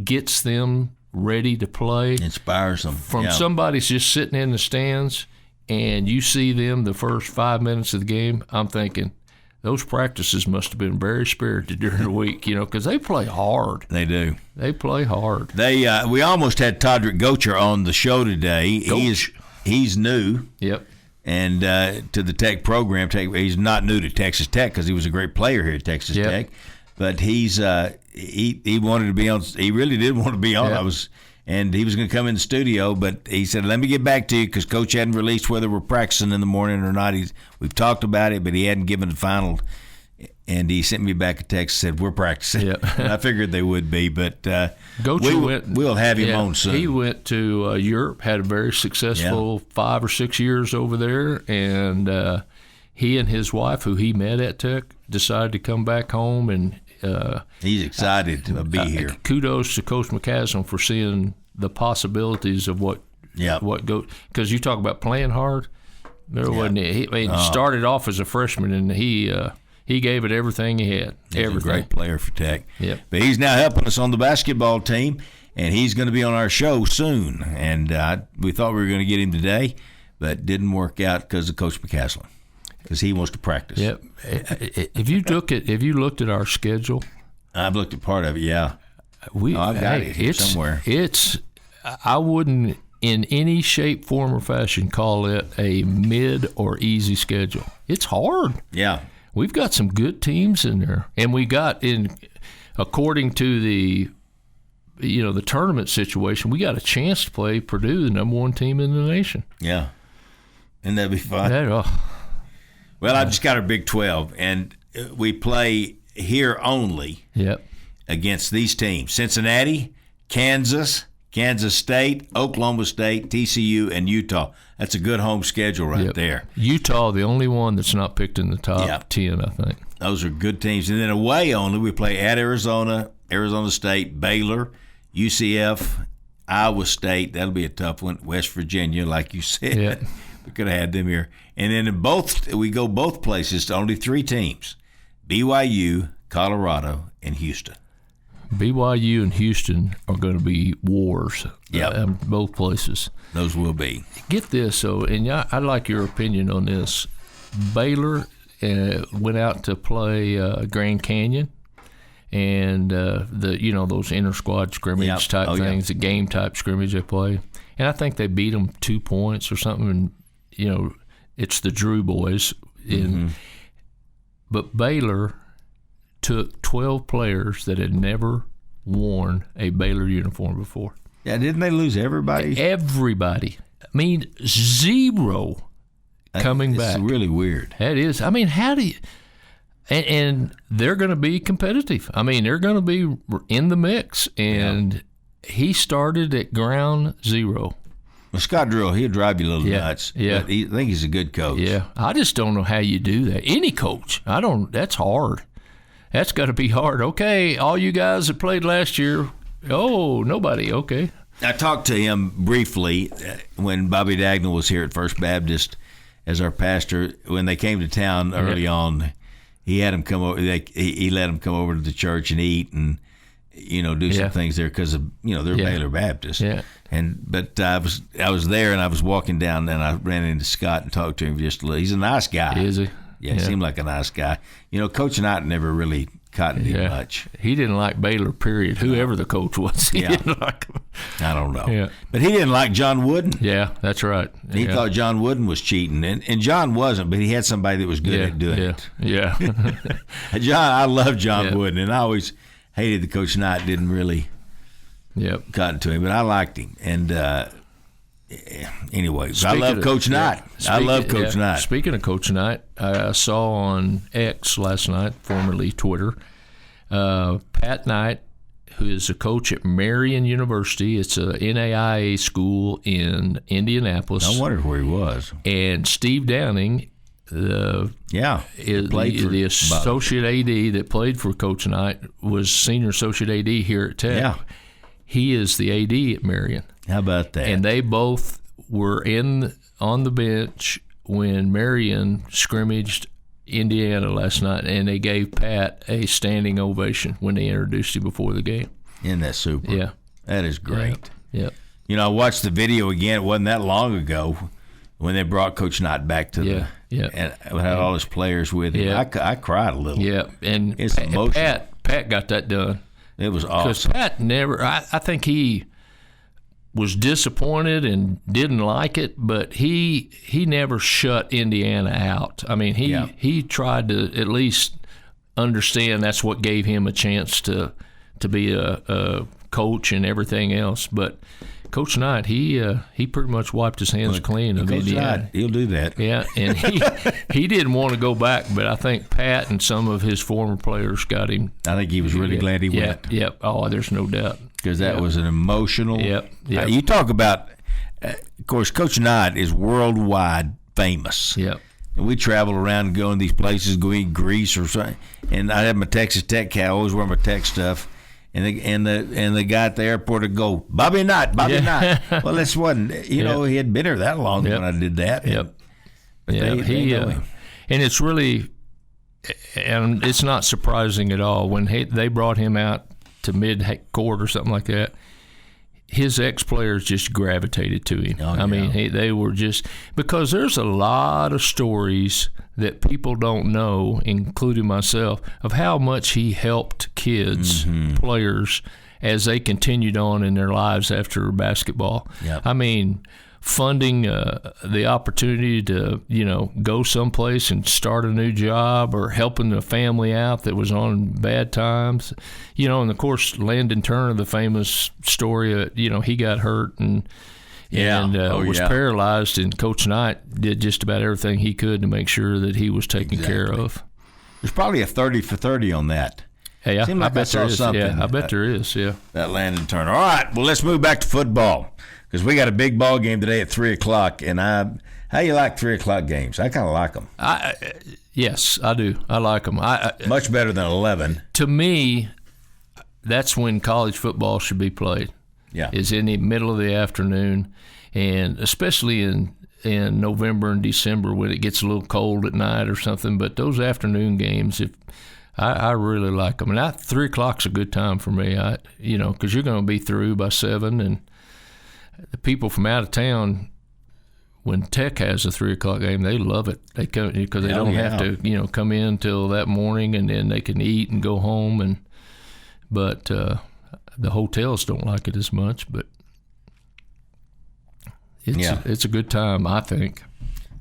gets them ready to play, inspires them. From somebody's just sitting in the stands and you see them the first 5 minutes of the game, I'm thinking those practices must have been very spirited during the week, because they play hard. They do. They play hard. We almost had Todrick Gocher on the show today. He's new. Yep. And to the Tech program, he's not new to Texas Tech because he was a great player here at Texas Tech. But he's he wanted to be on. He really did want to be on. Yep. And he was going to come in the studio, but he said, "Let me get back to you," because Coach hadn't released whether we're practicing in the morning or not. We've talked about it, but he hadn't given the final. And he sent me back a text, said, "We're practicing." Yep. I figured they would be, but Gocher we'll have him on soon. He went to Europe, had a very successful 5 or 6 years over there, and he and his wife, who he met at Tech, decided to come back home, and he's excited to be here. Kudos to Coach McCasland for seeing the possibilities of what goes. Because you talk about playing hard, there wasn't. He started off as a freshman, and he gave it everything he had. He's a great player for Tech. Yep. But he's now helping us on the basketball team, and he's going to be on our show soon. And we thought we were going to get him today, but didn't work out because of Coach McCasland, because he wants to practice. Yep. If you looked at our schedule, I've looked at part of it. Yeah. I've got it here somewhere. I wouldn't in any shape, form, or fashion call it a mid or easy schedule. It's hard. Yeah. We've got some good teams in there, and we got according to the tournament situation, we got a chance to play Purdue, the number one team in the nation. Yeah, and that'd be fun. Well, I've just got our Big 12, and we play here only. Yep. Against these teams: Cincinnati, Kansas State, Oklahoma State, TCU, and Utah. That's a good home schedule there. Utah, the only one that's not picked in the top 10, I think. Those are good teams. And then away only, we play at Arizona, Arizona State, Baylor, UCF, Iowa State. That'll be a tough one. West Virginia, like you said. Yep. We could have had them here. And then we go both places to only 3 teams: BYU, Colorado, and Houston. BYU and Houston are going to be wars. Both places. Those will be. Get this, and I'd like your opinion on this. Baylor went out to play Grand Canyon, and those inter squad scrimmage type things, the game type scrimmage they play, and I think they beat them 2 points or something. And it's the Drew boys, but Baylor took 12 players that had never worn a Baylor uniform before. Yeah, didn't they lose everybody? Everybody. I mean, 0 coming back. It's really weird. That is. I mean, how do you – and they're going to be competitive. I mean, they're going to be in the mix. And he started at ground 0. Well, Scott Drill, he'll drive you a little nuts. Yeah. But I think he's a good coach. Yeah. I just don't know how you do that. Any coach. That's hard. That's got to be hard. Okay, all you guys that played last year, nobody. Okay. I talked to him briefly when Bobby Dagnall was here at First Baptist as our pastor. When they came to town early on, he had him come over. He let him come over to the church and eat and do some things there because of they're Baylor Baptist. Yeah. But I was there and I was walking down and I ran into Scott and talked to him just a little. He's a nice guy. Is he? Yeah, he seemed like a nice guy. Coach Knight never really cottoned him much. He didn't like Baylor, period. Whoever the coach was, he didn't like him. I don't know. Yeah. But he didn't like John Wooden. Yeah, that's right. He thought John Wooden was cheating. And John wasn't, but he had somebody that was good at doing it. Yeah. I love John Wooden, and I always hated that Coach Knight didn't really gotten to him, but I liked him. And anyway, I love Coach Knight. I love Coach Knight. Speaking of Coach Knight, I saw on X last night, formerly Twitter, Pat Knight, who is a coach at Marion University. It's a NAIA school in Indianapolis. I wondered where he was. And Steve Downing, the associate AD that played for Coach Knight, was senior associate AD here at Tech. Yeah. He is the AD at Marion. How about that? And they both were on the bench when Marion scrimmaged Indiana last night, and they gave Pat a standing ovation when they introduced him before the game. Isn't that super? Yeah. That is great. Yeah. You know, I watched the video again. It wasn't that long ago when they brought Coach Knight back to and had all his players with him. Yeah. I cried a little. Yeah, and it's emotional. Pat got that done. It was awesome. Because Pat never, I think he was disappointed and didn't like it, but he never shut Indiana out. I mean, he tried to at least understand that's what gave him a chance to be a coach and everything else. But Coach Knight, he pretty much wiped his hands clean of Indiana. Knight, he'll do that. Yeah, and he didn't want to go back, but I think Pat and some of his former players got him. I think he was really glad he went. Yep. Oh, there's no doubt. Because that was an emotional. Yep. You talk about, of course, Coach Knight is worldwide famous. Yep. And we travel around and go in these places, go eat Greece or something. And I have my Texas Tech hat. I always wear my Tech stuff. And the guy at the airport would go, Bobby Knight. Well, this wasn't. He had been here that long when I did that. Yep. They know him. And it's really, and it's not surprising at all when they brought him out to mid-court or something like that. His ex-players just gravitated to him. I mean, they were just – because there's a lot of stories that people don't know, including myself, of how much he helped kids, players, as they continued on in their lives after basketball. Yep. I mean – funding the opportunity to, go someplace and start a new job, or helping a family out that was on bad times. And of course, Landon Turner, the famous story, he got hurt and was paralyzed, and Coach Knight did just about everything he could to make sure that he was taken care of. There's probably a 30 for 30 on that. Hey, I bet there is. Something. Yeah, I bet there is. Yeah. That Landon Turner. All right, well, let's move back to football, because we got a big ball game today at 3:00. And how you like 3:00 games? I kind of like them. Yes, I do. I like them. Much better than 11. To me, that's when college football should be played. Yeah, is in the middle of the afternoon, and especially in November and December when it gets a little cold at night or something. But those afternoon games, I really like them. And 3:00's a good time for me. Because you're going to be through by 7, and the people from out of town, when Tech has a 3:00 game, they love it. They come because they don't have to, come in till that morning, and then they can eat and go home. But the hotels don't like it as much. But it's a good time, I think.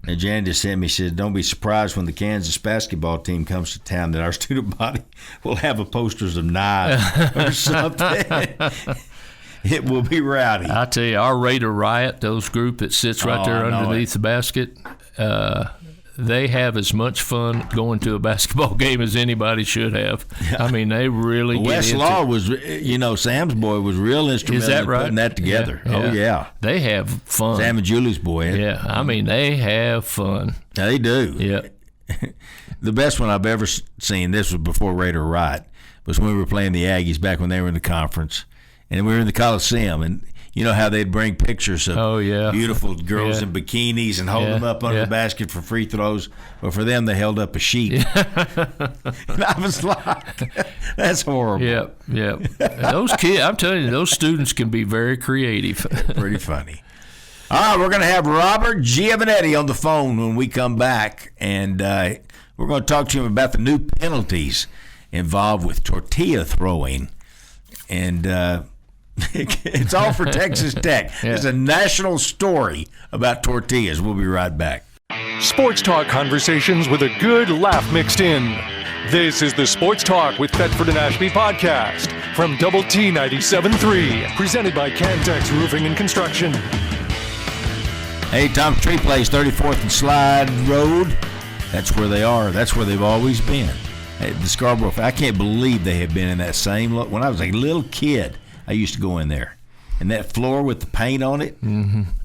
And Jan just sent me, she said, don't be surprised when the Kansas basketball team comes to town that our student body will have a posters of knives or something. It will be rowdy. I tell you, our Raider Riot, those group that sits right there underneath the basket, they have as much fun going to a basketball game as anybody should have. Yeah. I mean, they really get into it. Law was, Sam's boy was real instrumental in putting that together. Yeah. Oh, yeah. They have fun. Sam and Julie's boy. Yeah, I mean, they have fun. They do. Yeah. The best one I've ever seen, this was before Raider Riot, was when we were playing the Aggies back when they were in the conference. And we were in the Coliseum, and you know how they'd bring pictures of beautiful girls in bikinis and hold them up under the basket for free throws. But for them, they held up a sheet. And I was like, that's horrible. Yeah. Those kids, I'm telling you, those students can be very creative. Pretty funny. All right, we're going to have Robert Giovannetti on the phone when we come back, and we're going to talk to him about the new penalties involved with tortilla throwing. And it's all for Texas Tech. It's a national story about tortillas. We'll be right back. Sports talk conversations with a good laugh mixed in. This is the Sports Talk with Thetford and Ashby podcast from Double T 97.3, presented by Cantex Roofing and Construction. Hey, Tom's Tree Place, 34th and Slide Road. That's where they are. That's where they've always been. The Scarborough, I can't believe they have been in that same look. When I was a little kid, I used to go in there. And that floor with the paint on it,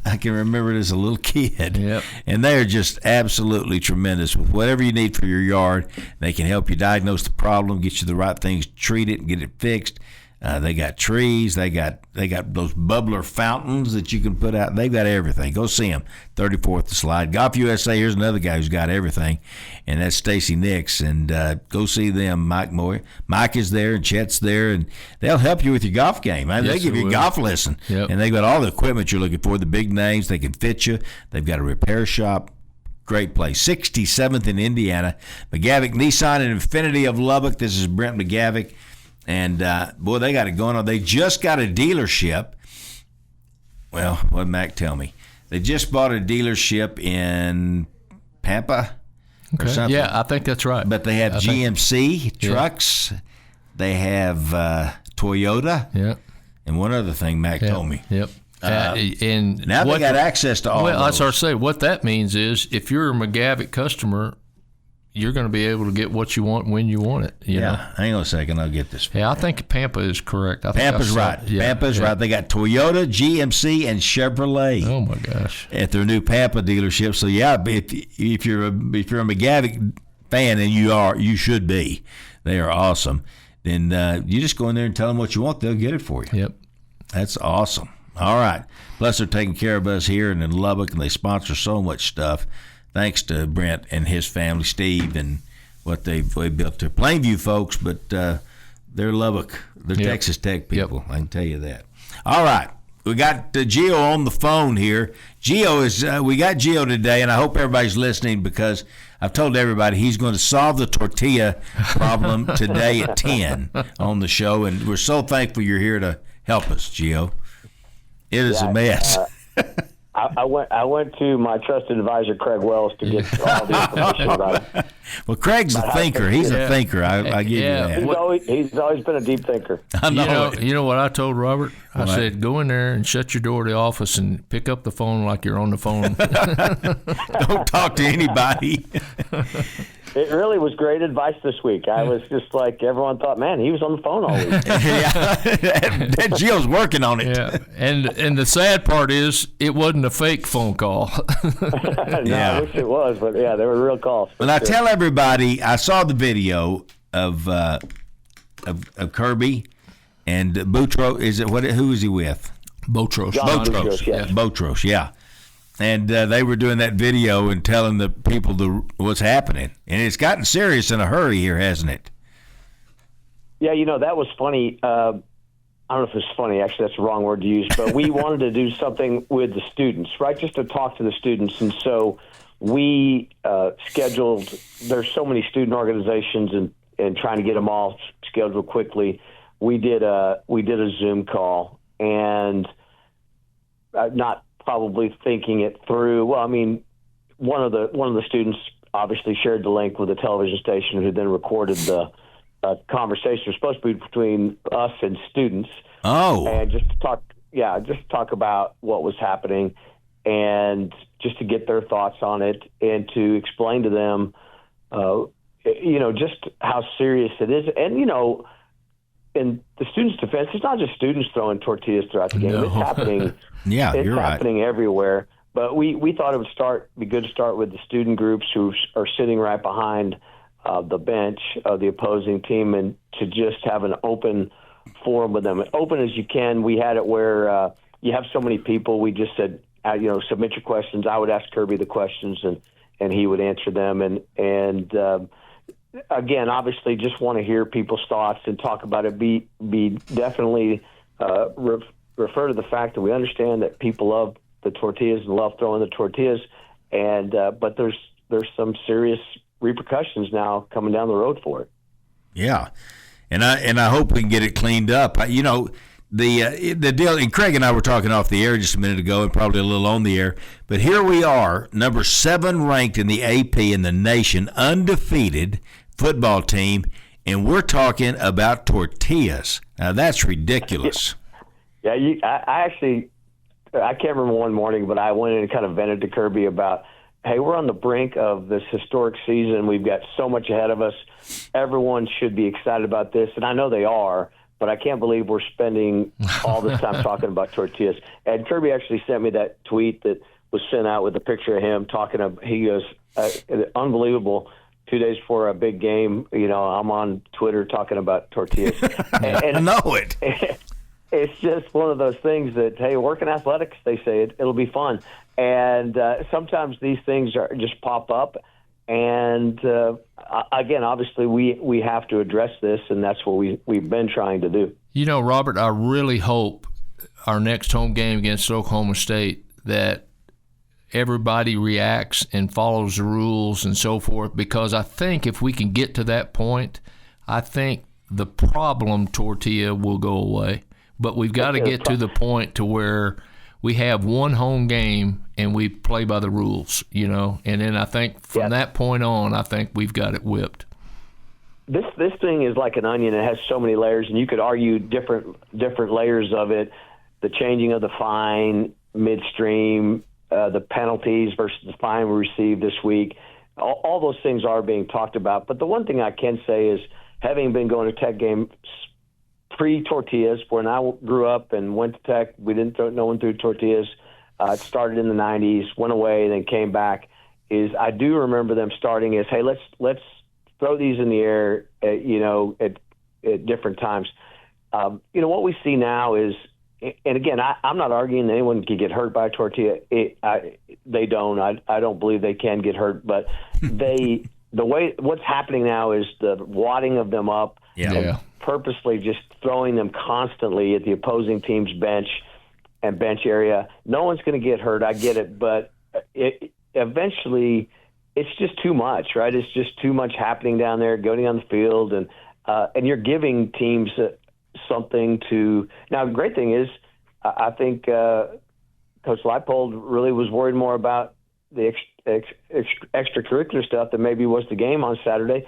I can remember it as a little kid. Yep. And they're just absolutely tremendous with whatever you need for your yard. They can help you diagnose the problem, get you the right things, treat it, and get it fixed. They got trees. They got those bubbler fountains that you can put out. They've got everything. Go see them. 34th to Slide. Golf USA, here's another guy who's got everything, and that's Stacy Nix. And go see them, Mike Moyer. Mike is there, and Chet's there, and they'll help you with your golf game. I mean, they give you a golf lesson. Yep. And they've got all the equipment you're looking for, the big names. They can fit you. They've got a repair shop. Great place. 67th in Indiana. McGavick Nissan and Infinity of Lubbock. This is Brent McGavick. And, boy, they got it going on. They just got a dealership. Well, what did Mac tell me? They just bought a dealership in Pampa or something. Yeah, I think that's right. But they have GMC trucks. They have Toyota. Yeah. And one other thing Mac told me. Yep. And now they got access to all Well, those. that's what I say. What that means is if you're a McGavick customer, you're going to be able to get what you want when you want it. You know? Hang on a second. I'll get this. Yeah, I think Pampa is correct. Pampa's right. Pampa's right. They got Toyota, GMC, and Chevrolet. Oh my gosh! At their new Pampa dealership. So yeah, if you're a McGavick fan, and you should be. They are awesome. Then you just go in there and tell them what you want. They'll get it for you. Yep. That's awesome. All right. Plus they're taking care of us here and in Lubbock, and they sponsor so much stuff. Thanks to Brent and his family, Steve, and what they built there. Plainview folks, but they're Lubbock. They're Texas Tech people. I can tell you that. All right. We got Gio on the phone here. Gio is we got Gio today, and I hope everybody's listening because I've told everybody he's going to solve the tortilla problem today at 10 on the show, and we're so thankful you're here to help us, Gio. It is a mess. I went to my trusted advisor, Craig Wells, to get all the information about it. Well, Craig's a thinker. He's a thinker. I give you that. He's always been a deep thinker. I know. You know what I told Robert? I said, go in there and shut your door to the office and pick up the phone like you're on the phone. Don't talk to anybody. It really was great advice this week. I was just like, everyone thought, man, he was on the phone all week. That Gio's working on it. Yeah. And the sad part is it wasn't a fake phone call. No, I wish it was, but yeah, they were real calls. Well, I tell everybody, I saw the video of Kirby and Boutros. Who is he with? Boutros. Boutros, yes. Boutros, yeah. And they were doing that video and telling the people what's happening. And it's gotten serious in a hurry here, hasn't it? Yeah, that was funny. I don't know if it's funny. Actually, that's the wrong word to use. But we wanted to do something with the students, right, just to talk to the students. And so we scheduled – there's so many student organizations and trying to get them all scheduled quickly. We did a Zoom call and not – probably thinking it through. Well, I mean, one of the students obviously shared the link with the television station, who then recorded the conversation. It was supposed to be between us and students. Oh, and just to talk about what was happening, and just to get their thoughts on it, and to explain to them, just how serious it is, and in the students' defense, it's not just students throwing tortillas throughout the game. No. It's happening. Yeah, it's you're happening everywhere. But we thought it would be good to start with the student groups who are sitting right behind the bench of the opposing team, and to just have an open forum with them, as open as you can. We had it where you have so many people. We just said, submit your questions. I would ask Kirby the questions, and he would answer them. And again, obviously, just want to hear people's thoughts and talk about it. Be definitely refer to the fact that we understand that people love the tortillas and love throwing the tortillas, and but there's some serious repercussions now coming down the road for it. Yeah, and I hope we can get it cleaned up. The deal, and Craig and I were talking off the air just a minute ago, and probably a little on the air. But here we are, number 7 ranked in the AP in the nation, undefeated football team, and we're talking about tortillas. Now, that's ridiculous. Yeah, I can't remember one morning, but I went in and kind of vented to Kirby about, hey, we're on the brink of this historic season. We've got so much ahead of us. Everyone should be excited about this, and I know they are, but I can't believe we're spending all this time talking about tortillas. And Kirby actually sent me that tweet that was sent out with a picture of him talking about, he goes, unbelievable, 2 days before a big game, I'm on Twitter talking about tortillas. And I know it. It's just one of those things that, hey, work in athletics, they say it'll be fun. And sometimes these things just pop up. And, again, obviously we have to address this, and that's what we've been trying to do. Robert, I really hope our next home game against Oklahoma State that everybody reacts and follows the rules and so forth, because I think if we can get to that point, I think the problem tortilla will go away. But we've got to get to the point to where we have one home game and we play by the rules, and then I think from that point on, I think we've got it whipped. This thing is like an onion. It has so many layers, and you could argue different layers of it. The changing of the fine midstream, the penalties versus the fine we received this week. All those things are being talked about. But the one thing I can say is, having been going to Tech games pre-tortillas, when I grew up and went to Tech, we didn't throw no one through tortillas. It started in the 90s, went away, then came back. I do remember them starting as, hey, let's throw these in the air, at different times. What we see now is, and again, I'm not arguing that anyone can get hurt by a tortilla. They don't. I don't believe they can get hurt, but what's happening now is the wadding of them up, and purposely just throwing them constantly at the opposing team's bench area. No one's going to get hurt. I get it, but eventually it's just too much, right? It's just too much happening down there, going on the field, and you're giving teams something to. Now, the great thing is, I think Coach Leipold really was worried more about the extracurricular stuff than maybe was the game on Saturday.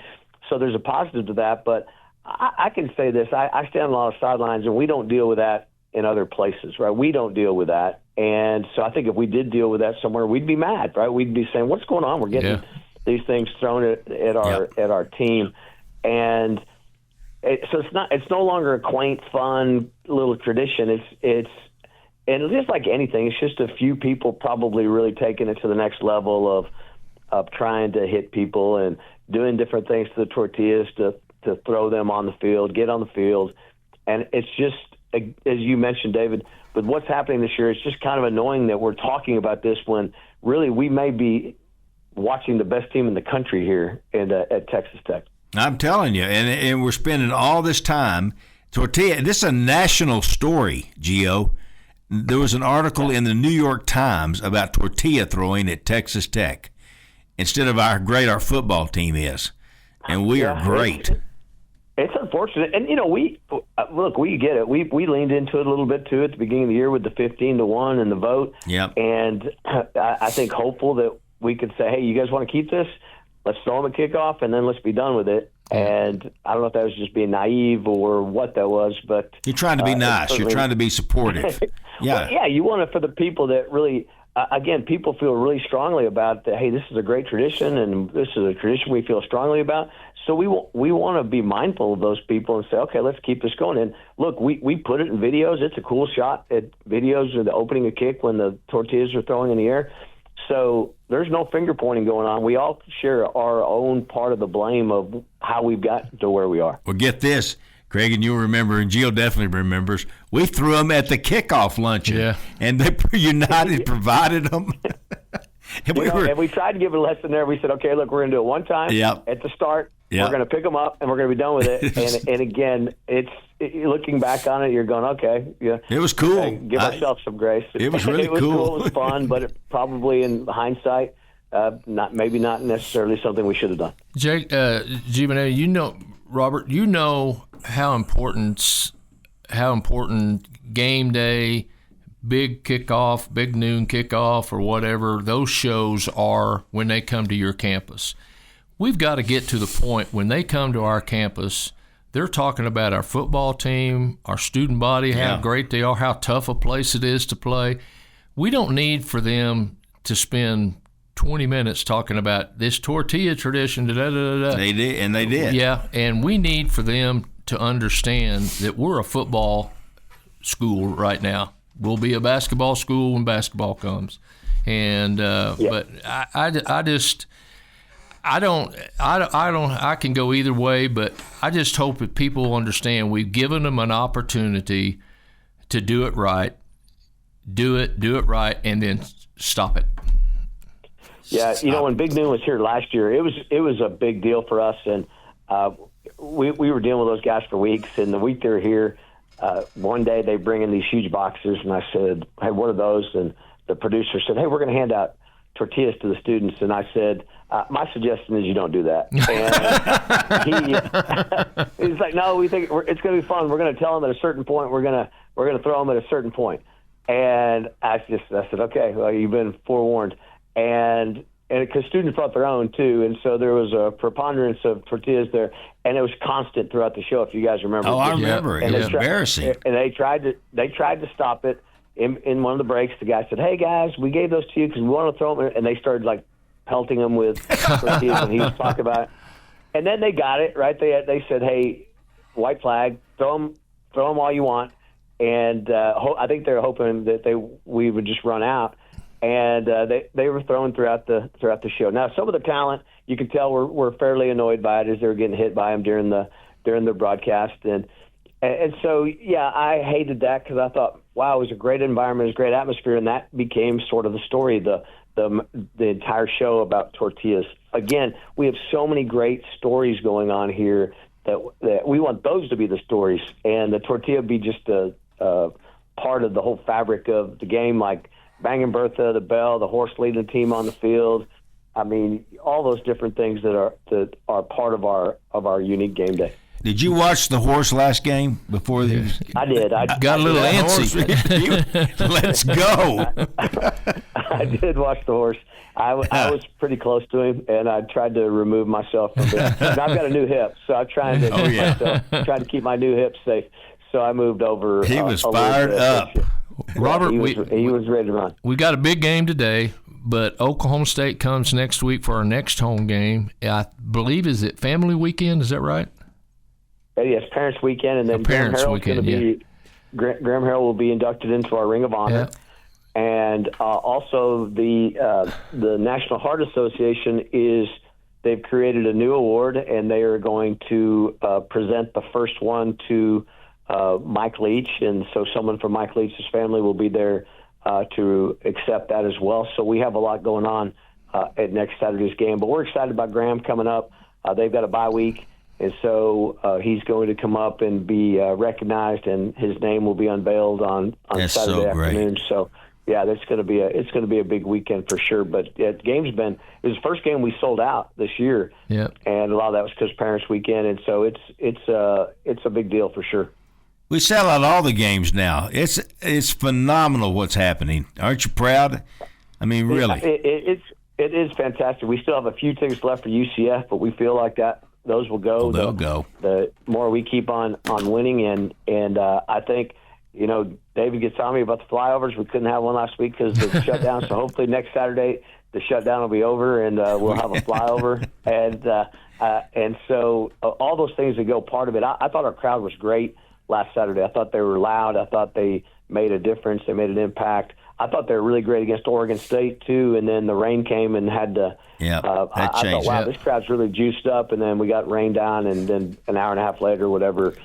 So there's a positive to that. But I can say this: I stand on a lot of sidelines, and we don't deal with that in other places, right? We don't deal with that, and so I think if we did deal with that somewhere, we'd be mad, right? We'd be saying, "What's going on? We're getting these things thrown at our team," and so it's no longer a quaint, fun little tradition. And just like anything, it's just a few people probably really taking it to the next level of trying to hit people and doing different things to the tortillas to throw them on the field, get on the field. And it's just, as you mentioned, David, with what's happening this year, it's just kind of annoying that we're talking about this when really we may be watching the best team in the country here at Texas Tech. I'm telling you, and we're spending all this time. Tortilla, this is a national story, Gio. There was an article in the New York Times about tortilla throwing at Texas Tech instead of how great our football team is. And we are great. It's unfortunate. And, we get it. We leaned into it a little bit, too, at the beginning of the year with the 15-1 and the vote. Yep. And I think hopeful that we could say, hey, you guys want to keep this? Let's throw them a kickoff, and then let's be done with it. And I don't know if that was just being naive or what that was, but you're trying to be nice. You're trying to be supportive. Yeah, well, you want it for the people that really, again, people feel really strongly about that. Hey, this is a great tradition, and this is a tradition we feel strongly about. So we want to be mindful of those people and say, okay, let's keep this going. And look, we put it in videos. It's a cool shot at videos of the opening a kick when the tortillas are throwing in the air. So there's no finger pointing going on. We all share our own part of the blame of how we've got to where we are. Well, get this, Craig, and you'll remember, and Gio definitely remembers, we threw them at the kickoff luncheon, and United provided them. And we tried to give it a lesson there. We said, okay, look, we're going to do it one time at the start. We're going to pick them up, and we're going to be done with it. And again, looking back on it, you're going, okay, it was cool. Okay, give ourselves some grace. It was really cool. It was fun, but it probably in hindsight, not necessarily something we should have done. Jake, Giovannetti, Robert, how important game day, big kickoff, big noon kickoff, or whatever those shows are when they come to your campus. we've got to get to the point when they come to our campus, they're talking about our football team, our student body, how great they are, how tough a place it is to play. We don't need for them to spend 20 minutes talking about this tortilla tradition. They did, and they did. Yeah, and we need for them to understand that we're a football school right now. We'll be a basketball school when basketball comes. And but I can go either way, but I just hope that people understand we've given them an opportunity to do it right, do it right, and then stop it. Yeah, when Big Noon was here last year, it was a big deal for us, and we were dealing with those guys for weeks. And the week they were here, one day they bring in these huge boxes, and I said, "Hey, what are those?" And the producer said, "Hey, we're going to hand out tortillas to the students." And I said, "My suggestion is you don't do that." And he's like, "No, we think it's going to be fun. We're going to tell them at a certain point. We're going to throw them at a certain point." And I said, "Okay, well, you've been forewarned." And because students brought their own too, and so there was a preponderance of tortillas there, and it was constant throughout the show. If you guys remember, I remember. It was embarrassing. And they tried to stop it in one of the breaks. The guy said, "Hey guys, we gave those to you because we want to throw them," and they started like pelting them with tortillas, and he was talking about it. And then they got it right. They said, "Hey, white flag, throw them all you want," and I think they're hoping that we would just run out. And they were thrown throughout the show. Now, some of the talent, you can tell were fairly annoyed by it as they were getting hit by them during the broadcast, and so I hated that because I thought, wow, it was a great environment, it was a great atmosphere, and that became sort of the story, the entire show about tortillas. Again, we have so many great stories going on here that we want those to be the stories, and the tortilla be just a part of the whole fabric of the game, like Bangin' Bertha, the bell, the horse leading the team on the field. I mean, all those different things that are part of our unique game day. Did you watch the horse last game before the? I did. I got a little antsy. Let's go. I did watch the horse. I was pretty close to him, and I tried to remove myself from it. And I've got a new hip, so I'm trying to keep my new hip safe. So I moved over. He was fired up. Robert, he was ready to run. We got a big game today, but Oklahoma State comes next week for our next home game. I believe, is it family weekend? Is that right? Yes, Parents Weekend, and then Graham Harrell will be inducted into our Ring of Honor, and also the National Heart Association they've created a new award, and they are going to present the first one to Mike Leach, and so someone from Mike Leach's family will be there to accept that as well. So we have a lot going on at next Saturday's game, but we're excited about Graham coming up. They've got a bye week, and so he's going to come up and be recognized, and his name will be unveiled on Saturday afternoon. So that's going to be a big weekend for sure. But it was the first game we sold out this year, and a lot of that was because Parents Weekend, and so it's a big deal for sure. We sell out all the games now. It's phenomenal what's happening. Aren't you proud? I mean, really. It is fantastic. We still have a few tickets left for UCF, but we feel like those will go. Well, they'll go. The more we keep on winning, and I think, David gets on me about the flyovers. We couldn't have one last week because of the shutdown. So hopefully next Saturday the shutdown will be over, and we'll have a flyover. And so all those things that go part of it. I thought our crowd was great last Saturday. I thought they were loud. I thought they made a difference. They made an impact. I thought they were really great against Oregon State too, and then the rain came and had to. That I changed. thought, wow, this crowd's really juiced up, and then we got rained down, and then an hour and a half later, whatever.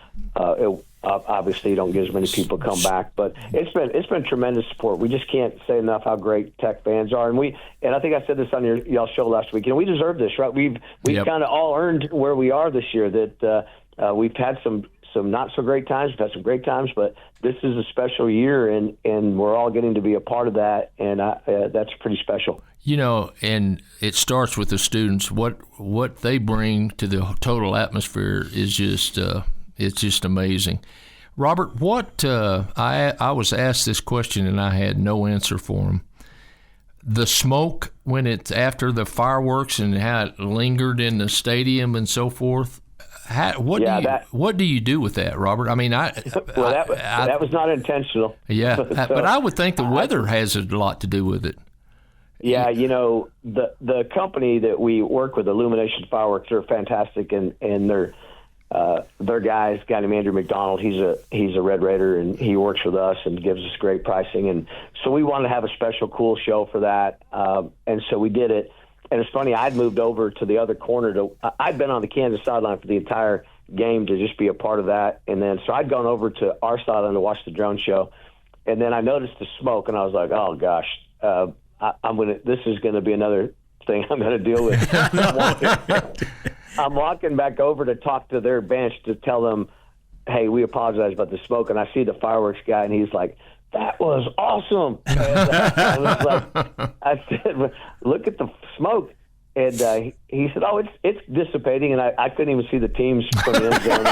Obviously, you don't get as many people come back, but it's been tremendous support. We just can't say enough how great Tech fans are, and I think I said this on y'all show last week. We deserve this, right? We've kind of all earned where we are this year. That we've had some not so great times, we've had some great times, but this is a special year, and we're all getting to be a part of that, and that's pretty special. And it starts with the students. What they bring to the total atmosphere is just it's just amazing. Robert, what I was asked this question and I had no answer for him. the smoke when it's after the fireworks and how it lingered in the stadium and so forth. What do you do with that, Robert? I mean, that was not intentional. Yeah, but I would think the weather has a lot to do with it. Yeah, the company that we work with, Illumination Fireworks, are fantastic, and their guys, a guy named Andrew McDonald, he's a Red Raider, and he works with us and gives us great pricing. And so we wanted to have a special cool show for that, and so we did it. And it's funny, I'd moved over to the other corner. I'd been on the Kansas sideline for the entire game to just be a part of that. And then so I'd gone over to our sideline to watch the drone show. And then I noticed the smoke, and I was like, oh, gosh, this is going to be another thing I'm going to deal with. I'm walking back over to talk to their bench to tell them, hey, we apologize about the smoke. And I see the fireworks guy, and he's like, that was awesome. And I said, look at the smoke. And he said, oh, it's dissipating. And I couldn't even see the teams from the end zone.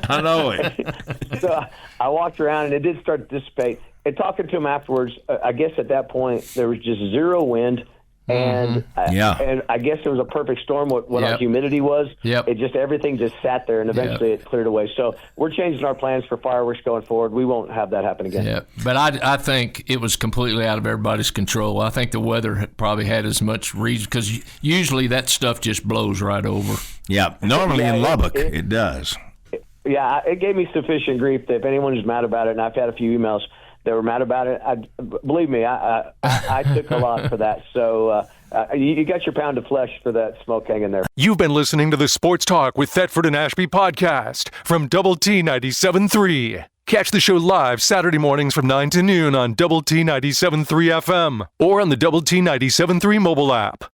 I know it. So I walked around, and it did start to dissipate. And talking to him afterwards, I guess at that point there was just zero wind. And and I guess it was a perfect storm. What our humidity was, it just everything just sat there, and eventually it cleared away. So we're changing our plans for fireworks going forward. We won't have that happen again. Yeah, but I think it was completely out of everybody's control. I think the weather probably had as much reason, because usually that stuff just blows right over. Yeah, normally in Lubbock it does. Yeah, it gave me sufficient grief that if anyone is mad about it, and I've had a few emails that were mad about it, believe me, I took a lot for that. So you got your pound of flesh for that smoke hanging there. You've been listening to the Sports Talk with Thetford and Ashby podcast from Double T 97.3. Catch the show live Saturday mornings from 9 to noon on Double T 97.3 FM or on the Double T 97.3 mobile app.